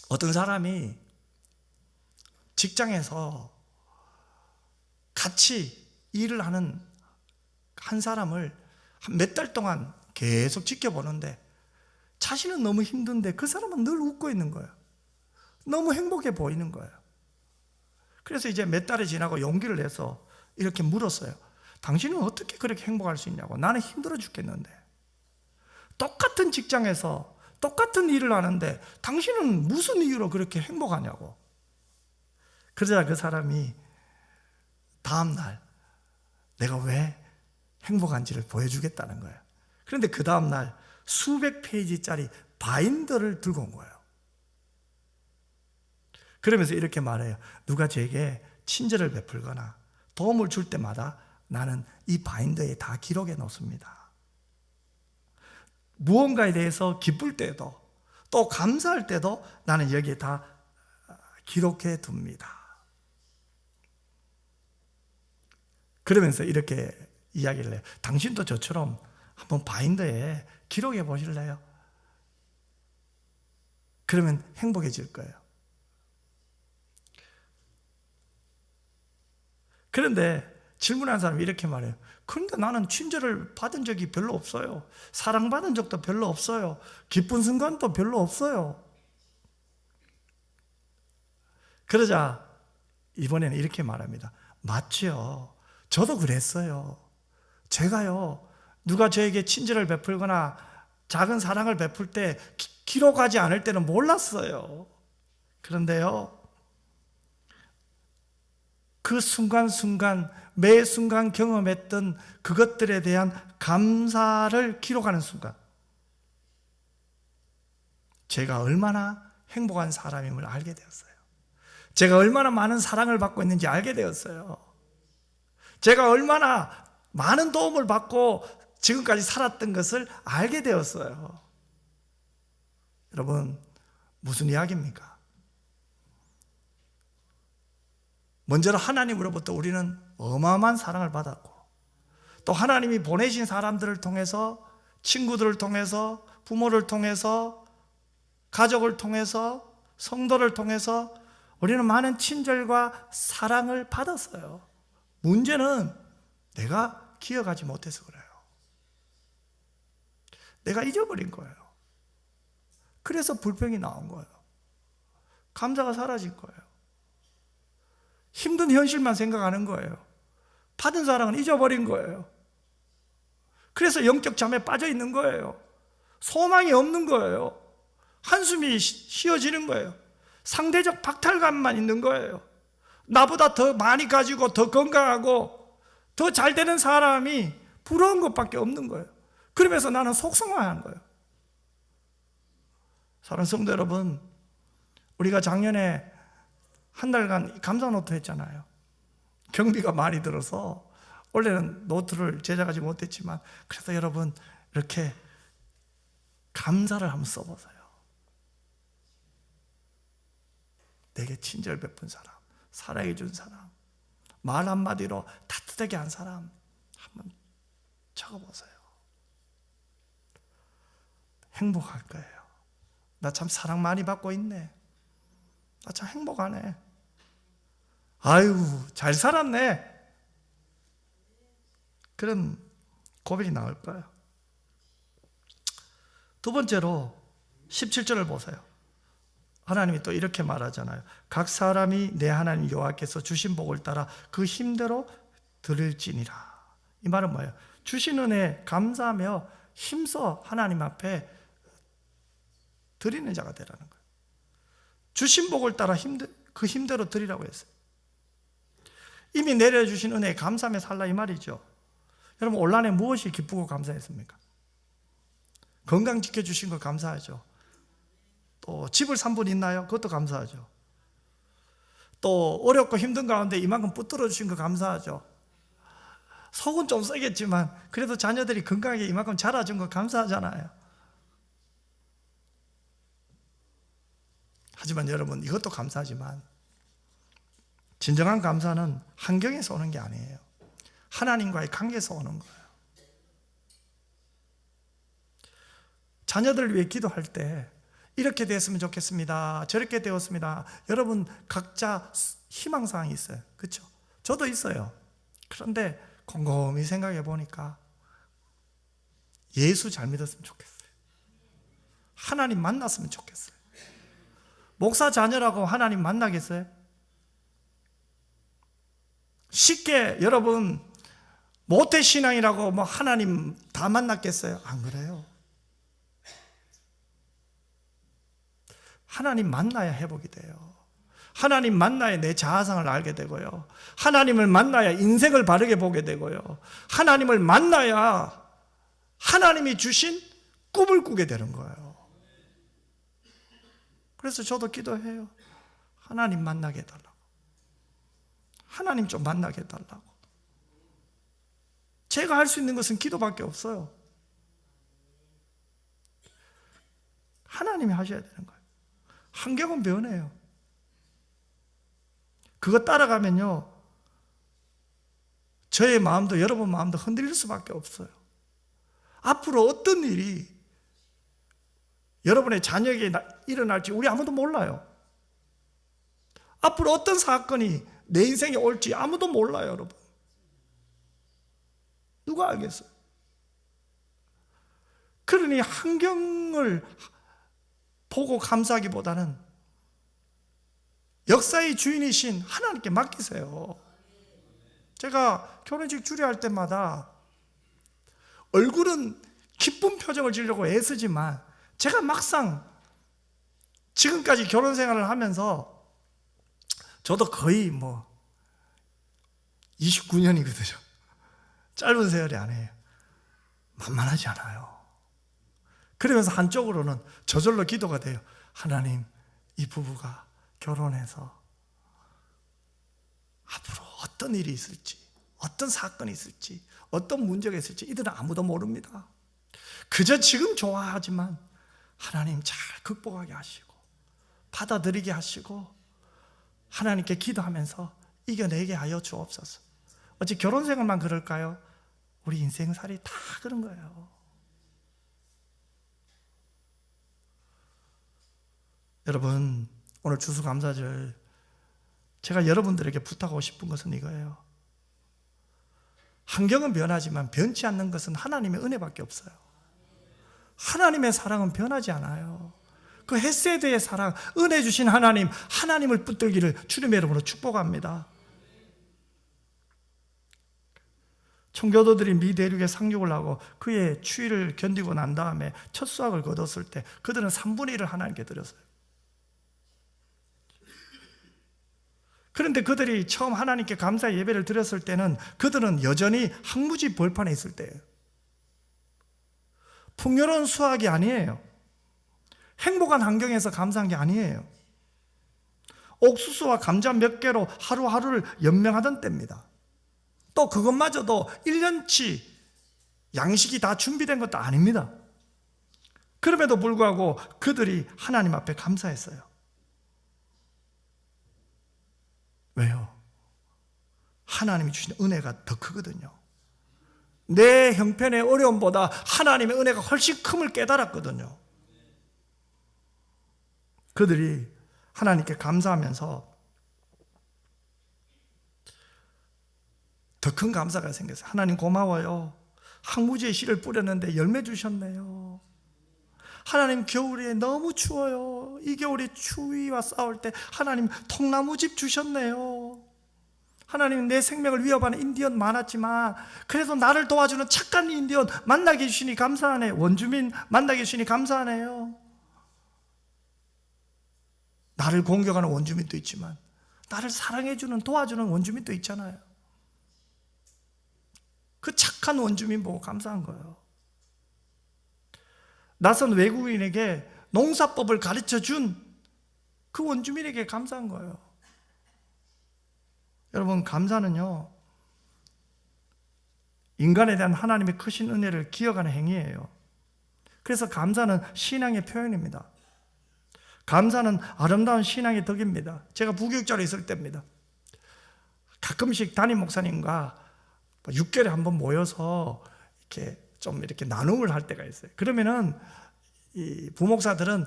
어떤 사람이 직장에서 같이 일을 하는 한 사람을 한 몇 달 동안 계속 지켜보는데 자신은 너무 힘든데 그 사람은 늘 웃고 있는 거예요. 너무 행복해 보이는 거예요. 그래서 이제 몇 달이 지나고 용기를 내서 이렇게 물었어요. 당신은 어떻게 그렇게 행복할 수 있냐고. 나는 힘들어 죽겠는데. 똑같은 직장에서 똑같은 일을 하는데 당신은 무슨 이유로 그렇게 행복하냐고. 그러자 그 사람이 다음날 내가 왜 행복한지를 보여주겠다는 거예요. 그런데 그 다음날 수백 페이지짜리 바인더를 들고 온 거예요. 그러면서 이렇게 말해요. 누가 제게 친절을 베풀거나 도움을 줄 때마다 나는 이 바인더에 다 기록해 놓습니다. 무언가에 대해서 기쁠 때도 또 감사할 때도 나는 여기에 다 기록해 둡니다. 그러면서 이렇게 이야기를 해요. 당신도 저처럼 한번 바인더에 기록해 보실래요? 그러면 행복해질 거예요. 그런데 질문한 사람이 이렇게 말해요. 그런데 나는 친절을 받은 적이 별로 없어요. 사랑받은 적도 별로 없어요. 기쁜 순간도 별로 없어요. 그러자 이번에는 이렇게 말합니다. 맞지요. 저도 그랬어요. 제가요, 누가 저에게 친절을 베풀거나 작은 사랑을 베풀 때 기록하지 않을 때는 몰랐어요. 그런데요, 그 순간순간 매 순간 경험했던 그것들에 대한 감사를 기록하는 순간 제가 얼마나 행복한 사람임을 알게 되었어요. 제가 얼마나 많은 사랑을 받고 있는지 알게 되었어요. 제가 얼마나 많은 도움을 받고 지금까지 살았던 것을 알게 되었어요. 여러분, 무슨 이야기입니까? 먼저 하나님으로부터 우리는 어마어마한 사랑을 받았고, 또 하나님이 보내신 사람들을 통해서, 친구들을 통해서, 부모를 통해서, 가족을 통해서, 성도를 통해서 우리는 많은 친절과 사랑을 받았어요. 문제는 내가 기억하지 못해서 그래요. 내가 잊어버린 거예요. 그래서 불평이 나온 거예요. 감사가 사라진 거예요. 힘든 현실만 생각하는 거예요. 받은 사랑은 잊어버린 거예요. 그래서 영적 잠에 빠져 있는 거예요. 소망이 없는 거예요. 한숨이 쉬어지는 거예요. 상대적 박탈감만 있는 거예요. 나보다 더 많이 가지고 더 건강하고 더 잘 되는 사람이 부러운 것밖에 없는 거예요. 그러면서 나는 속상해하는 거예요. 사랑하는 성도 여러분, 우리가 작년에 한 달간 감사 노트 했잖아요. 경비가 많이 들어서 원래는 노트를 제작하지 못했지만 그래서 여러분 이렇게 감사를 한번 써보세요. 내게 친절 베푼 사람, 사랑해 준 사람, 말 한마디로 따뜻하게 한 사람 한번 적어보세요. 행복할 거예요. 나 참 사랑 많이 받고 있네. 나 참 행복하네. 아유, 잘 살았네. 그런 고백이 나올 거예요. 두 번째로 17절을 보세요. 하나님이 또 이렇게 말하잖아요. 각 사람이 내 하나님 여호와께서 주신 복을 따라 그 힘대로 드릴지니라. 이 말은 뭐예요? 주신 은혜에 감사하며 힘써 하나님 앞에 드리는 자가 되라는 거예요. 주신 복을 따라 그 힘대로 드리라고 했어요. 이미 내려주신 은혜에 감사하며 살라 이 말이죠. 여러분, 올 한해 무엇이 기쁘고 감사했습니까? 건강 지켜주신 거 감사하죠. 또 집을 산 분 있나요? 그것도 감사하죠. 또 어렵고 힘든 가운데 이만큼 붙들어 주신 거 감사하죠. 속은 좀 세겠지만 그래도 자녀들이 건강하게 이만큼 자라준 거 감사하잖아요. 하지만 여러분, 이것도 감사하지만 진정한 감사는 환경에서 오는 게 아니에요. 하나님과의 관계에서 오는 거예요. 자녀들을 위해 기도할 때 이렇게 됐으면 좋겠습니다. 저렇게 되었습니다. 여러분 각자 희망사항이 있어요. 그렇죠? 저도 있어요. 그런데 곰곰이 생각해 보니까 예수 잘 믿었으면 좋겠어요. 하나님 만났으면 좋겠어요. 목사 자녀라고 하나님 만나겠어요? 쉽게 여러분 모태신앙이라고 뭐 하나님 다 만났겠어요? 안 그래요. 하나님 만나야 회복이 돼요. 하나님 만나야 내 자아상을 알게 되고요. 하나님을 만나야 인생을 바르게 보게 되고요. 하나님을 만나야 하나님이 주신 꿈을 꾸게 되는 거예요. 그래서 저도 기도해요. 하나님 만나게 해달라고. 하나님 좀 만나게 해달라고. 제가 할 수 있는 것은 기도밖에 없어요. 하나님이 하셔야 되는 거예요. 환경은 변해요. 그거 따라가면요, 저의 마음도 여러분 마음도 흔들릴 수밖에 없어요. 앞으로 어떤 일이 여러분의 자녀에게 일어날지 우리 아무도 몰라요. 앞으로 어떤 사건이 내 인생에 올지 아무도 몰라요, 여러분. 누가 알겠어요? 그러니 환경을 보고 감사하기보다는 역사의 주인이신 하나님께 맡기세요. 제가 결혼식 주례할 때마다 얼굴은 기쁜 표정을 지으려고 애쓰지만 제가 막상 지금까지 결혼 생활을 하면서 저도 거의 29년이거든요. 짧은 세월이 아니에요. 만만하지 않아요. 그러면서 한쪽으로는 저절로 기도가 돼요. 하나님, 이 부부가 결혼해서 앞으로 어떤 일이 있을지, 어떤 사건이 있을지, 어떤 문제가 있을지 이들은 아무도 모릅니다. 그저 지금 좋아하지만 하나님 잘 극복하게 하시고 받아들이게 하시고 하나님께 기도하면서 이겨내게 하여 주옵소서. 어찌 결혼 생활만 그럴까요? 우리 인생살이 다 그런 거예요. 여러분, 오늘 추수감사절 제가 여러분들에게 부탁하고 싶은 것은 이거예요. 환경은 변하지만 변치 않는 것은 하나님의 은혜밖에 없어요. 하나님의 사랑은 변하지 않아요. 그 헤세드의 사랑, 은혜 주신 하나님, 하나님을 붙들기를 주님의 이름으로 축복합니다. 청교도들이 미 대륙에 상륙을 하고 그의 추위를 견디고 난 다음에 첫 수확을 거뒀을 때 그들은 3분의 1을 하나님께 드렸어요. 그런데 그들이 처음 하나님께 감사 예배를 드렸을 때는 그들은 여전히 항무지 벌판에 있을 때예요. 풍요로운 수확이 아니에요. 행복한 환경에서 감사한 게 아니에요. 옥수수와 감자 몇 개로 하루하루를 연명하던 때입니다. 또 그것마저도 1년치 양식이 다 준비된 것도 아닙니다. 그럼에도 불구하고 그들이 하나님 앞에 감사했어요. 왜요? 하나님이 주신 은혜가 더 크거든요. 내 형편의 어려움보다 하나님의 은혜가 훨씬 큼을 깨달았거든요. 그들이 하나님께 감사하면서 더 큰 감사가 생겼어요. 하나님 고마워요. 항무지에 씨를 뿌렸는데 열매 주셨네요. 하나님 겨울에 너무 추워요. 이 겨울에 추위와 싸울 때 하나님 통나무집 주셨네요. 하나님 내 생명을 위협하는 인디언 많았지만 그래도 나를 도와주는 착한 인디언 만나게 해주시니 감사하네. 원주민 만나게 해주시니 감사하네요. 나를 공격하는 원주민도 있지만 나를 사랑해주는 도와주는 원주민도 있잖아요. 그 착한 원주민 보고 감사한 거예요. 낯선 외국인에게 농사법을 가르쳐준 그 원주민에게 감사한 거예요. 여러분, 감사는요, 인간에 대한 하나님의 크신 은혜를 기억하는 행위예요. 그래서 감사는 신앙의 표현입니다. 감사는 아름다운 신앙의 덕입니다. 제가 부교육자로 있을 때입니다. 가끔씩 담임 목사님과 6개월에 한번 모여서 이렇게 나눔을 할 때가 있어요. 그러면은 이 부목사들은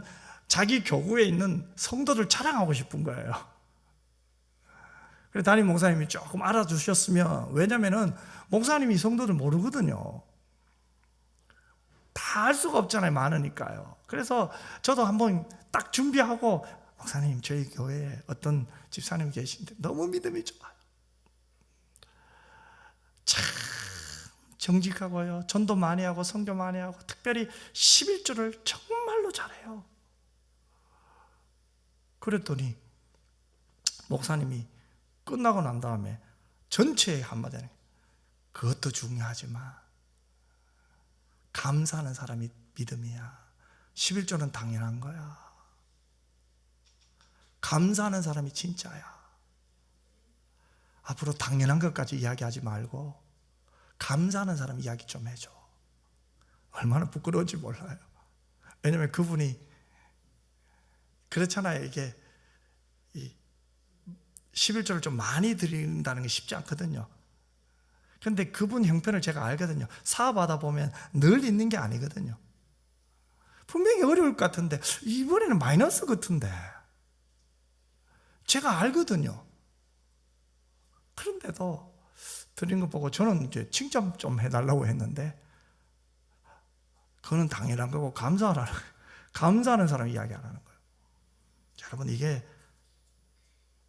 자기 교구에 있는 성도들 자랑하고 싶은 거예요. 그래서 담임 목사님이 조금 알아주셨으면, 왜냐면은 목사님이 성도들 모르거든요. 다 알 수가 없잖아요. 많으니까요. 그래서 저도 한번 딱 준비하고, 목사님 저희 교회에 어떤 집사님 계신데 너무 믿음이 좋아요. 참 정직하고요, 전도 많이 하고 선교 많이 하고 특별히 11조를 정말로 잘해요. 그랬더니 목사님이 끝나고 난 다음에 전체에 한마디는 그것도 중요하지만 감사하는 사람이 믿음이야. 11조는 당연한 거야. 감사하는 사람이 진짜야. 앞으로 당연한 것까지 이야기하지 말고 감사하는 사람 이야기 좀 해줘. 얼마나 부끄러운지 몰라요. 왜냐하면 그분이 그렇잖아요. 이게 11조를 좀 많이 드린다는 게 쉽지 않거든요. 그런데 그분 형편을 제가 알거든요. 사업하다 보면 늘 있는 게 아니거든요. 분명히 어려울 것 같은데 이번에는 마이너스 같은데 제가 알거든요. 그런데도 드린 거 보고 저는 이제 칭찬 좀 해달라고 했는데 그거는 당연한 거고 감사하는 사람 이야기 안 하는 거예요. 여러분, 이게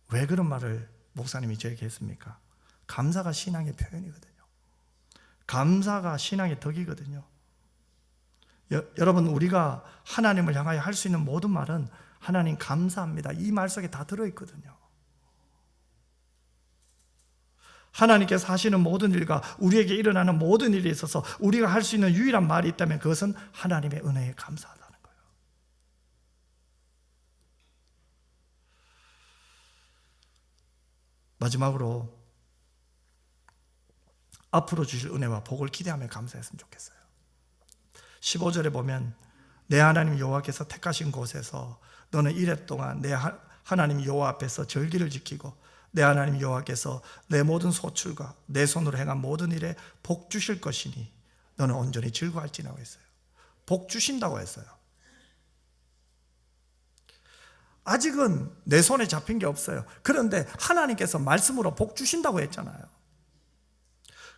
왜 그런 말을 목사님이 저에게 했습니까? 감사가 신앙의 표현이거든요. 감사가 신앙의 덕이거든요. 여러분, 우리가 하나님을 향하여 할 수 있는 모든 말은 하나님 감사합니다, 이 말 속에 다 들어있거든요. 하나님께서 하시는 모든 일과 우리에게 일어나는 모든 일에 있어서 우리가 할 수 있는 유일한 말이 있다면 그것은 하나님의 은혜에 감사하다는 거예요. 마지막으로 앞으로 주실 은혜와 복을 기대하며 감사했으면 좋겠어요. 15절에 보면 내 하나님 여호와께서 택하신 곳에서 너는 이래 동안 내 하나님 여호와 앞에서 절기를 지키고 내 하나님 여호와께서 내 모든 소출과 내 손으로 행한 모든 일에 복 주실 것이니 너는 온전히 즐거워할지라고 했어요. 복 주신다고 했어요. 아직은 내 손에 잡힌 게 없어요. 그런데 하나님께서 말씀으로 복 주신다고 했잖아요.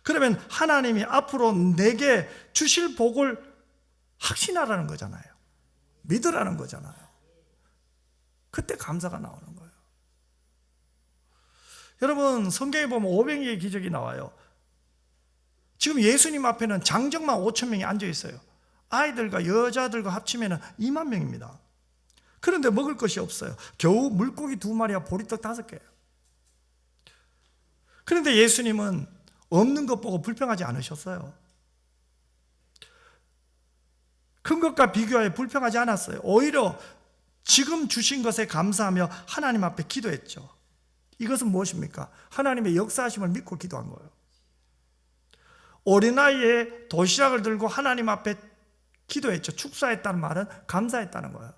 그러면 하나님이 앞으로 내게 주실 복을 확신하라는 거잖아요. 믿으라는 거잖아요. 그때 감사가 나오는 거예요. 여러분, 성경에 보면 500개의 기적이 나와요. 지금 예수님 앞에는 장정만 5,000명이 앉아 있어요. 아이들과 여자들과 합치면 2만 명입니다. 그런데 먹을 것이 없어요. 겨우 물고기 2마리와 보리떡 5개예요. 그런데 예수님은 없는 것 보고 불평하지 않으셨어요. 큰 것과 비교하여 불평하지 않았어요. 오히려 지금 주신 것에 감사하며 하나님 앞에 기도했죠. 이것은 무엇입니까? 하나님의 역사하심을 믿고 기도한 거예요. 어린아이의 도시락을 들고 하나님 앞에 기도했죠. 축사했다는 말은 감사했다는 거예요.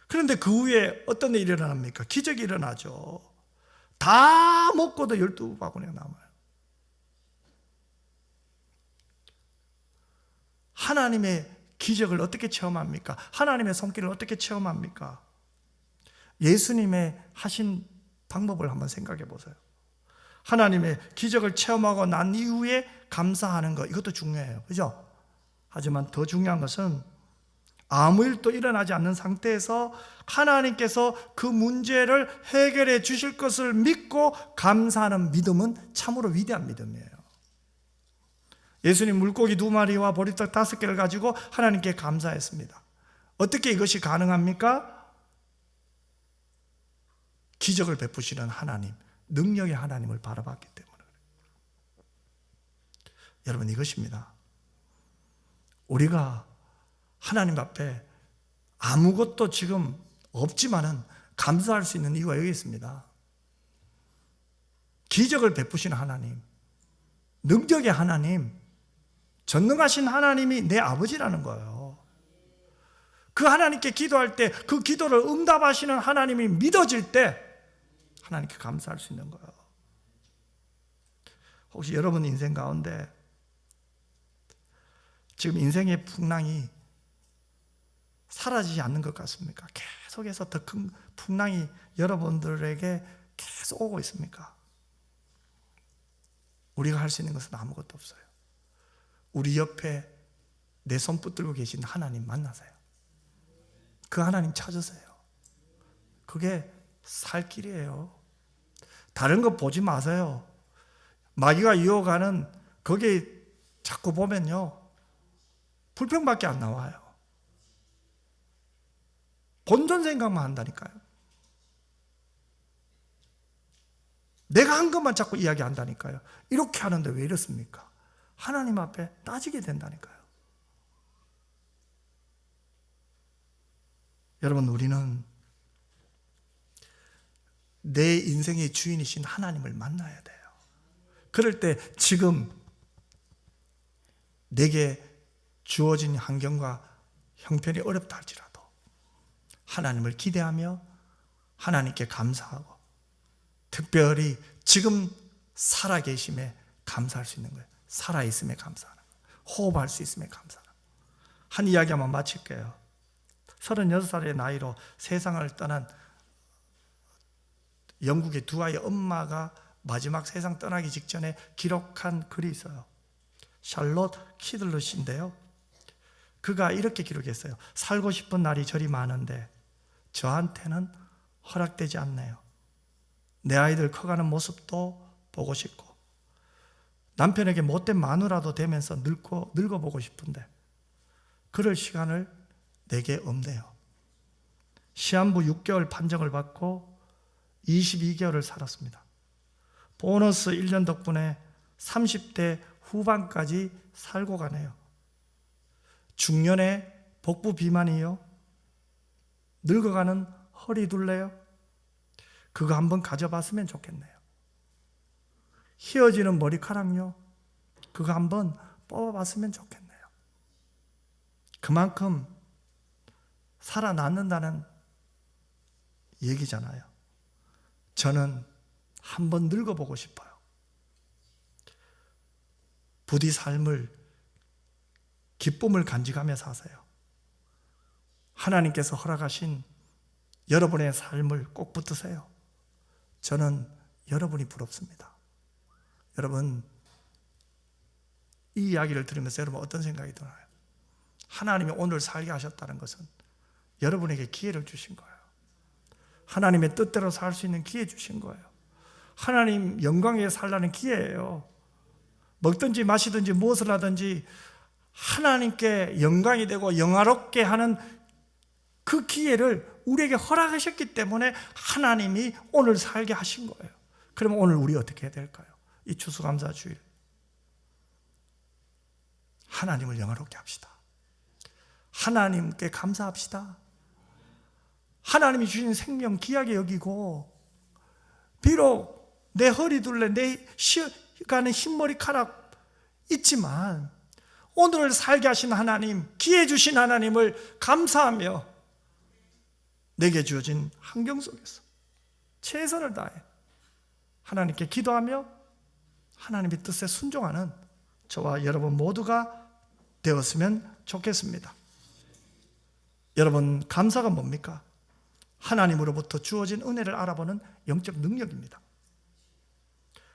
그런데 그 후에 어떤 일이 일어납니까? 기적이 일어나죠. 다 먹고도 12바구니가 남아요. 하나님의 기적을 어떻게 체험합니까? 하나님의 손길을 어떻게 체험합니까? 예수님의 하신 방법을 한번 생각해 보세요. 하나님의 기적을 체험하고 난 이후에 감사하는 것, 이것도 중요해요. 그죠? 하지만 더 중요한 것은 아무 일도 일어나지 않는 상태에서 하나님께서 그 문제를 해결해 주실 것을 믿고 감사하는 믿음은 참으로 위대한 믿음이에요. 예수님 물고기 2마리와 보리떡 5개를 가지고 하나님께 감사했습니다. 어떻게 이것이 가능합니까? 기적을 베푸시는 하나님, 능력의 하나님을 바라봤기 때문에 그래요. 여러분, 이것입니다. 우리가 하나님 앞에 아무것도 지금 없지만은 감사할 수 있는 이유가 여기 있습니다. 기적을 베푸시는 하나님, 능력의 하나님, 전능하신 하나님이 내 아버지라는 거예요. 그 하나님께 기도할 때 그 기도를 응답하시는 하나님이 믿어질 때 하나님께 감사할 수 있는 거예요. 혹시 여러분 인생 가운데 지금 인생의 풍랑이 사라지지 않는 것 같습니까? 계속해서 더 큰 풍랑이 여러분들에게 계속 오고 있습니까? 우리가 할 수 있는 것은 아무것도 없어요. 우리 옆에 내 손 붙들고 계신 하나님 만나세요. 그 하나님 찾으세요. 그게 살 길이에요. 다른 거 보지 마세요. 마귀가 이어가는 거기에 자꾸 보면요, 불평밖에 안 나와요. 본전 생각만 한다니까요. 내가 한 것만 자꾸 이야기한다니까요. 이렇게 하는데 왜 이렇습니까? 하나님 앞에 따지게 된다니까요. 여러분, 우리는 내 인생의 주인이신 하나님을 만나야 돼요. 그럴 때 지금 내게 주어진 환경과 형편이 어렵다 할지라도 하나님을 기대하며 하나님께 감사하고, 특별히 지금 살아계심에 감사할 수 있는 거예요. 살아있음에 감사하는 거예요. 호흡할 수 있음에 감사하는 거예요. 한 이야기 한번 마칠게요. 36살의 나이로 세상을 떠난 영국의 두 아이의 엄마가 마지막 세상 떠나기 직전에 기록한 글이 있어요. 샬롯 키들러시인데요, 그가 이렇게 기록했어요. 살고 싶은 날이 저리 많은데 저한테는 허락되지 않네요. 내 아이들 커가는 모습도 보고 싶고, 남편에게 못된 마누라도 되면서 늙어보고 싶은데 그럴 시간을 내게 없네요. 시한부 6개월 판정을 받고 22개월을 살았습니다. 보너스 1년 덕분에 30대 후반까지 살고 가네요. 중년에 복부 비만이요, 늙어가는 허리 둘레요, 그거 한번 가져봤으면 좋겠네요. 휘어지는 머리카락요, 그거 한번 뽑아봤으면 좋겠네요. 그만큼 살아남는다는 얘기잖아요. 저는 한번 늙어보고 싶어요. 부디 삶을, 기쁨을 간직하며 사세요. 하나님께서 허락하신 여러분의 삶을 꼭 붙드세요. 저는 여러분이 부럽습니다. 여러분, 이 이야기를 들으면서 여러분 어떤 생각이 드나요? 하나님이 오늘 살게 하셨다는 것은 여러분에게 기회를 주신 거예요. 하나님의 뜻대로 살 수 있는 기회 주신 거예요. 하나님 영광에 살라는 기회예요. 먹든지 마시든지 무엇을 하든지 하나님께 영광이 되고 영화롭게 하는 그 기회를 우리에게 허락하셨기 때문에 하나님이 오늘 살게 하신 거예요. 그러면 오늘 우리 어떻게 해야 될까요? 이 추수감사주일 하나님을 영화롭게 합시다. 하나님께 감사합시다. 하나님이 주신 생명 귀하게 여기고, 비록 내 허리 둘레, 내 쉬어가는 흰머리카락 있지만 오늘을 살게 하신 하나님, 기회 주신 하나님을 감사하며 내게 주어진 환경 속에서 최선을 다해 하나님께 기도하며 하나님의 뜻에 순종하는 저와 여러분 모두가 되었으면 좋겠습니다. 여러분, 감사가 뭡니까? 하나님으로부터 주어진 은혜를 알아보는 영적 능력입니다.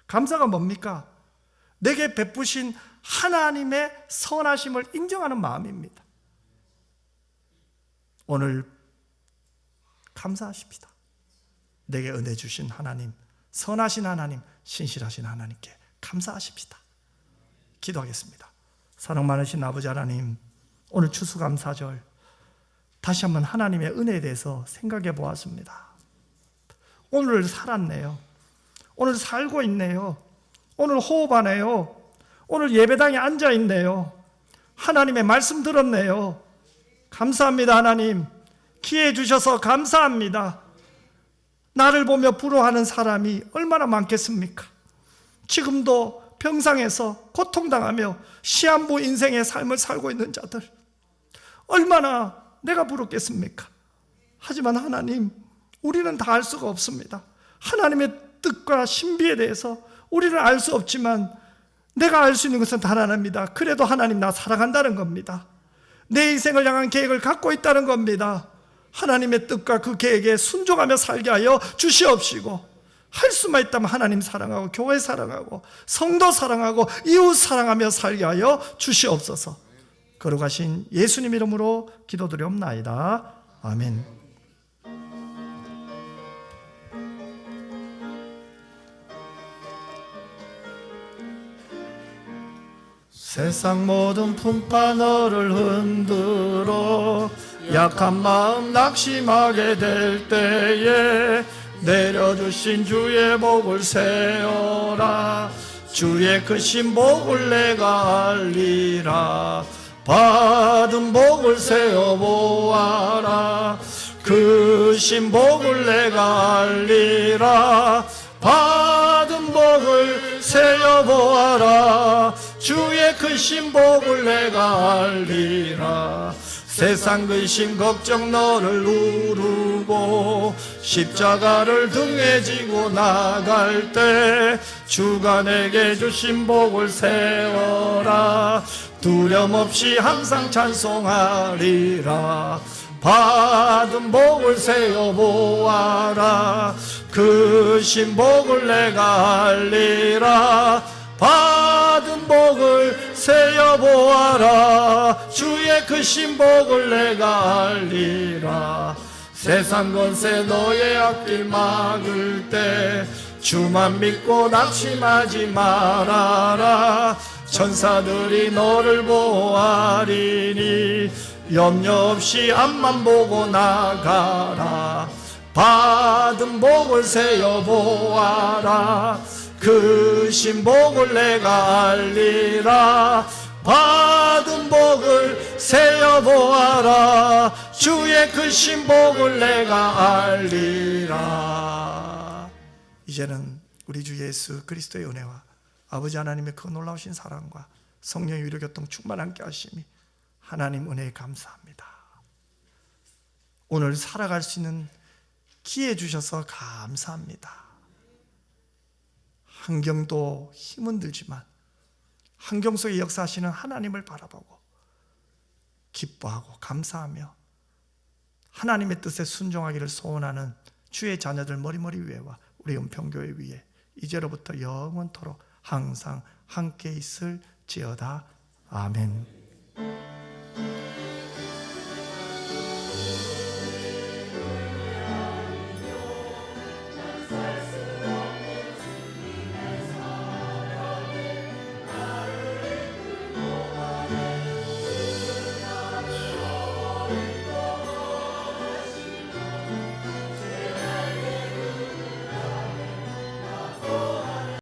감사가 뭡니까? 내게 베푸신 하나님의 선하심을 인정하는 마음입니다. 오늘 감사하십시다. 내게 은혜 주신 하나님, 선하신 하나님, 신실하신 하나님께 감사하십시다. 기도하겠습니다. 사랑 많으신 아버지 하나님, 오늘 추수감사절 다시 한번 하나님의 은혜에 대해서 생각해 보았습니다. 오늘 살았네요. 오늘 살고 있네요. 오늘 호흡하네요. 오늘 예배당에 앉아 있네요. 하나님의 말씀 들었네요. 감사합니다. 하나님, 기회 주셔서 감사합니다. 나를 보며 부러워하는 사람이 얼마나 많겠습니까? 지금도 병상에서 고통당하며 시한부 인생의 삶을 살고 있는 자들, 얼마나 내가 부럽겠습니까? 하지만 하나님, 우리는 다 알 수가 없습니다. 하나님의 뜻과 신비에 대해서 우리는 알 수 없지만 내가 알 수 있는 것은 단 하나입니다. 그래도 하나님, 나 사랑한다는 겁니다. 내 인생을 향한 계획을 갖고 있다는 겁니다. 하나님의 뜻과 그 계획에 순종하며 살게 하여 주시옵시고, 할 수만 있다면 하나님 사랑하고 교회 사랑하고 성도 사랑하고 이웃 사랑하며 살게 하여 주시옵소서. 거룩하신 예수님 이름으로 기도드리옵나이다. 아멘. 세상 모든 풍파 너를 흔들어 약한 마음 낙심하게 될 때에 내려주신 주의 복을 세어라. 주의 크신 복을 내가 알리라. 받은 복을 세어 보아라. 크신 복을 내가 알리라. 받은 복을 세어 보아라. 주의 크신 복을 내가 알리라. 세상 근심 걱정 너를 누르고 십자가를 등에 지고 나갈 때 주가 내게 주신 복을 세워라. 두려움 없이 항상 찬송하리라. 받은 복을 세어 보아라. 크신 복을 내가 알리라. 받은 복을 세어 보아라. 주의 크신 복을 내가 알리라. 세상 권세 너의 앞길 막을 때 주만 믿고 낙심하지 말아라. 천사들이 너를 보호하리니 염려 없이 앞만 보고 나가라. 받은 복을 세어 보아라. 크신 복을 내가 알리라. 받은 복을 세어 보아라. 주의 크신 복을 내가 알리라. 이제는 우리 주 예수 그리스도의 은혜와 아버지 하나님의 그 놀라우신 사랑과 성령의 위로교통 충만 함께 하심이 하나님 은혜에 감사합니다. 오늘 살아갈 수 있는 기회 주셔서 감사합니다. 환경도 힘은 들지만 환경 속에 역사하시는 하나님을 바라보고 기뻐하고 감사하며 하나님의 뜻에 순종하기를 소원하는 주의 자녀들 머리머리 위에와 우리 은평교회 위에 이제로부터 영원토록 항상 함께 있을지어다. 아멘.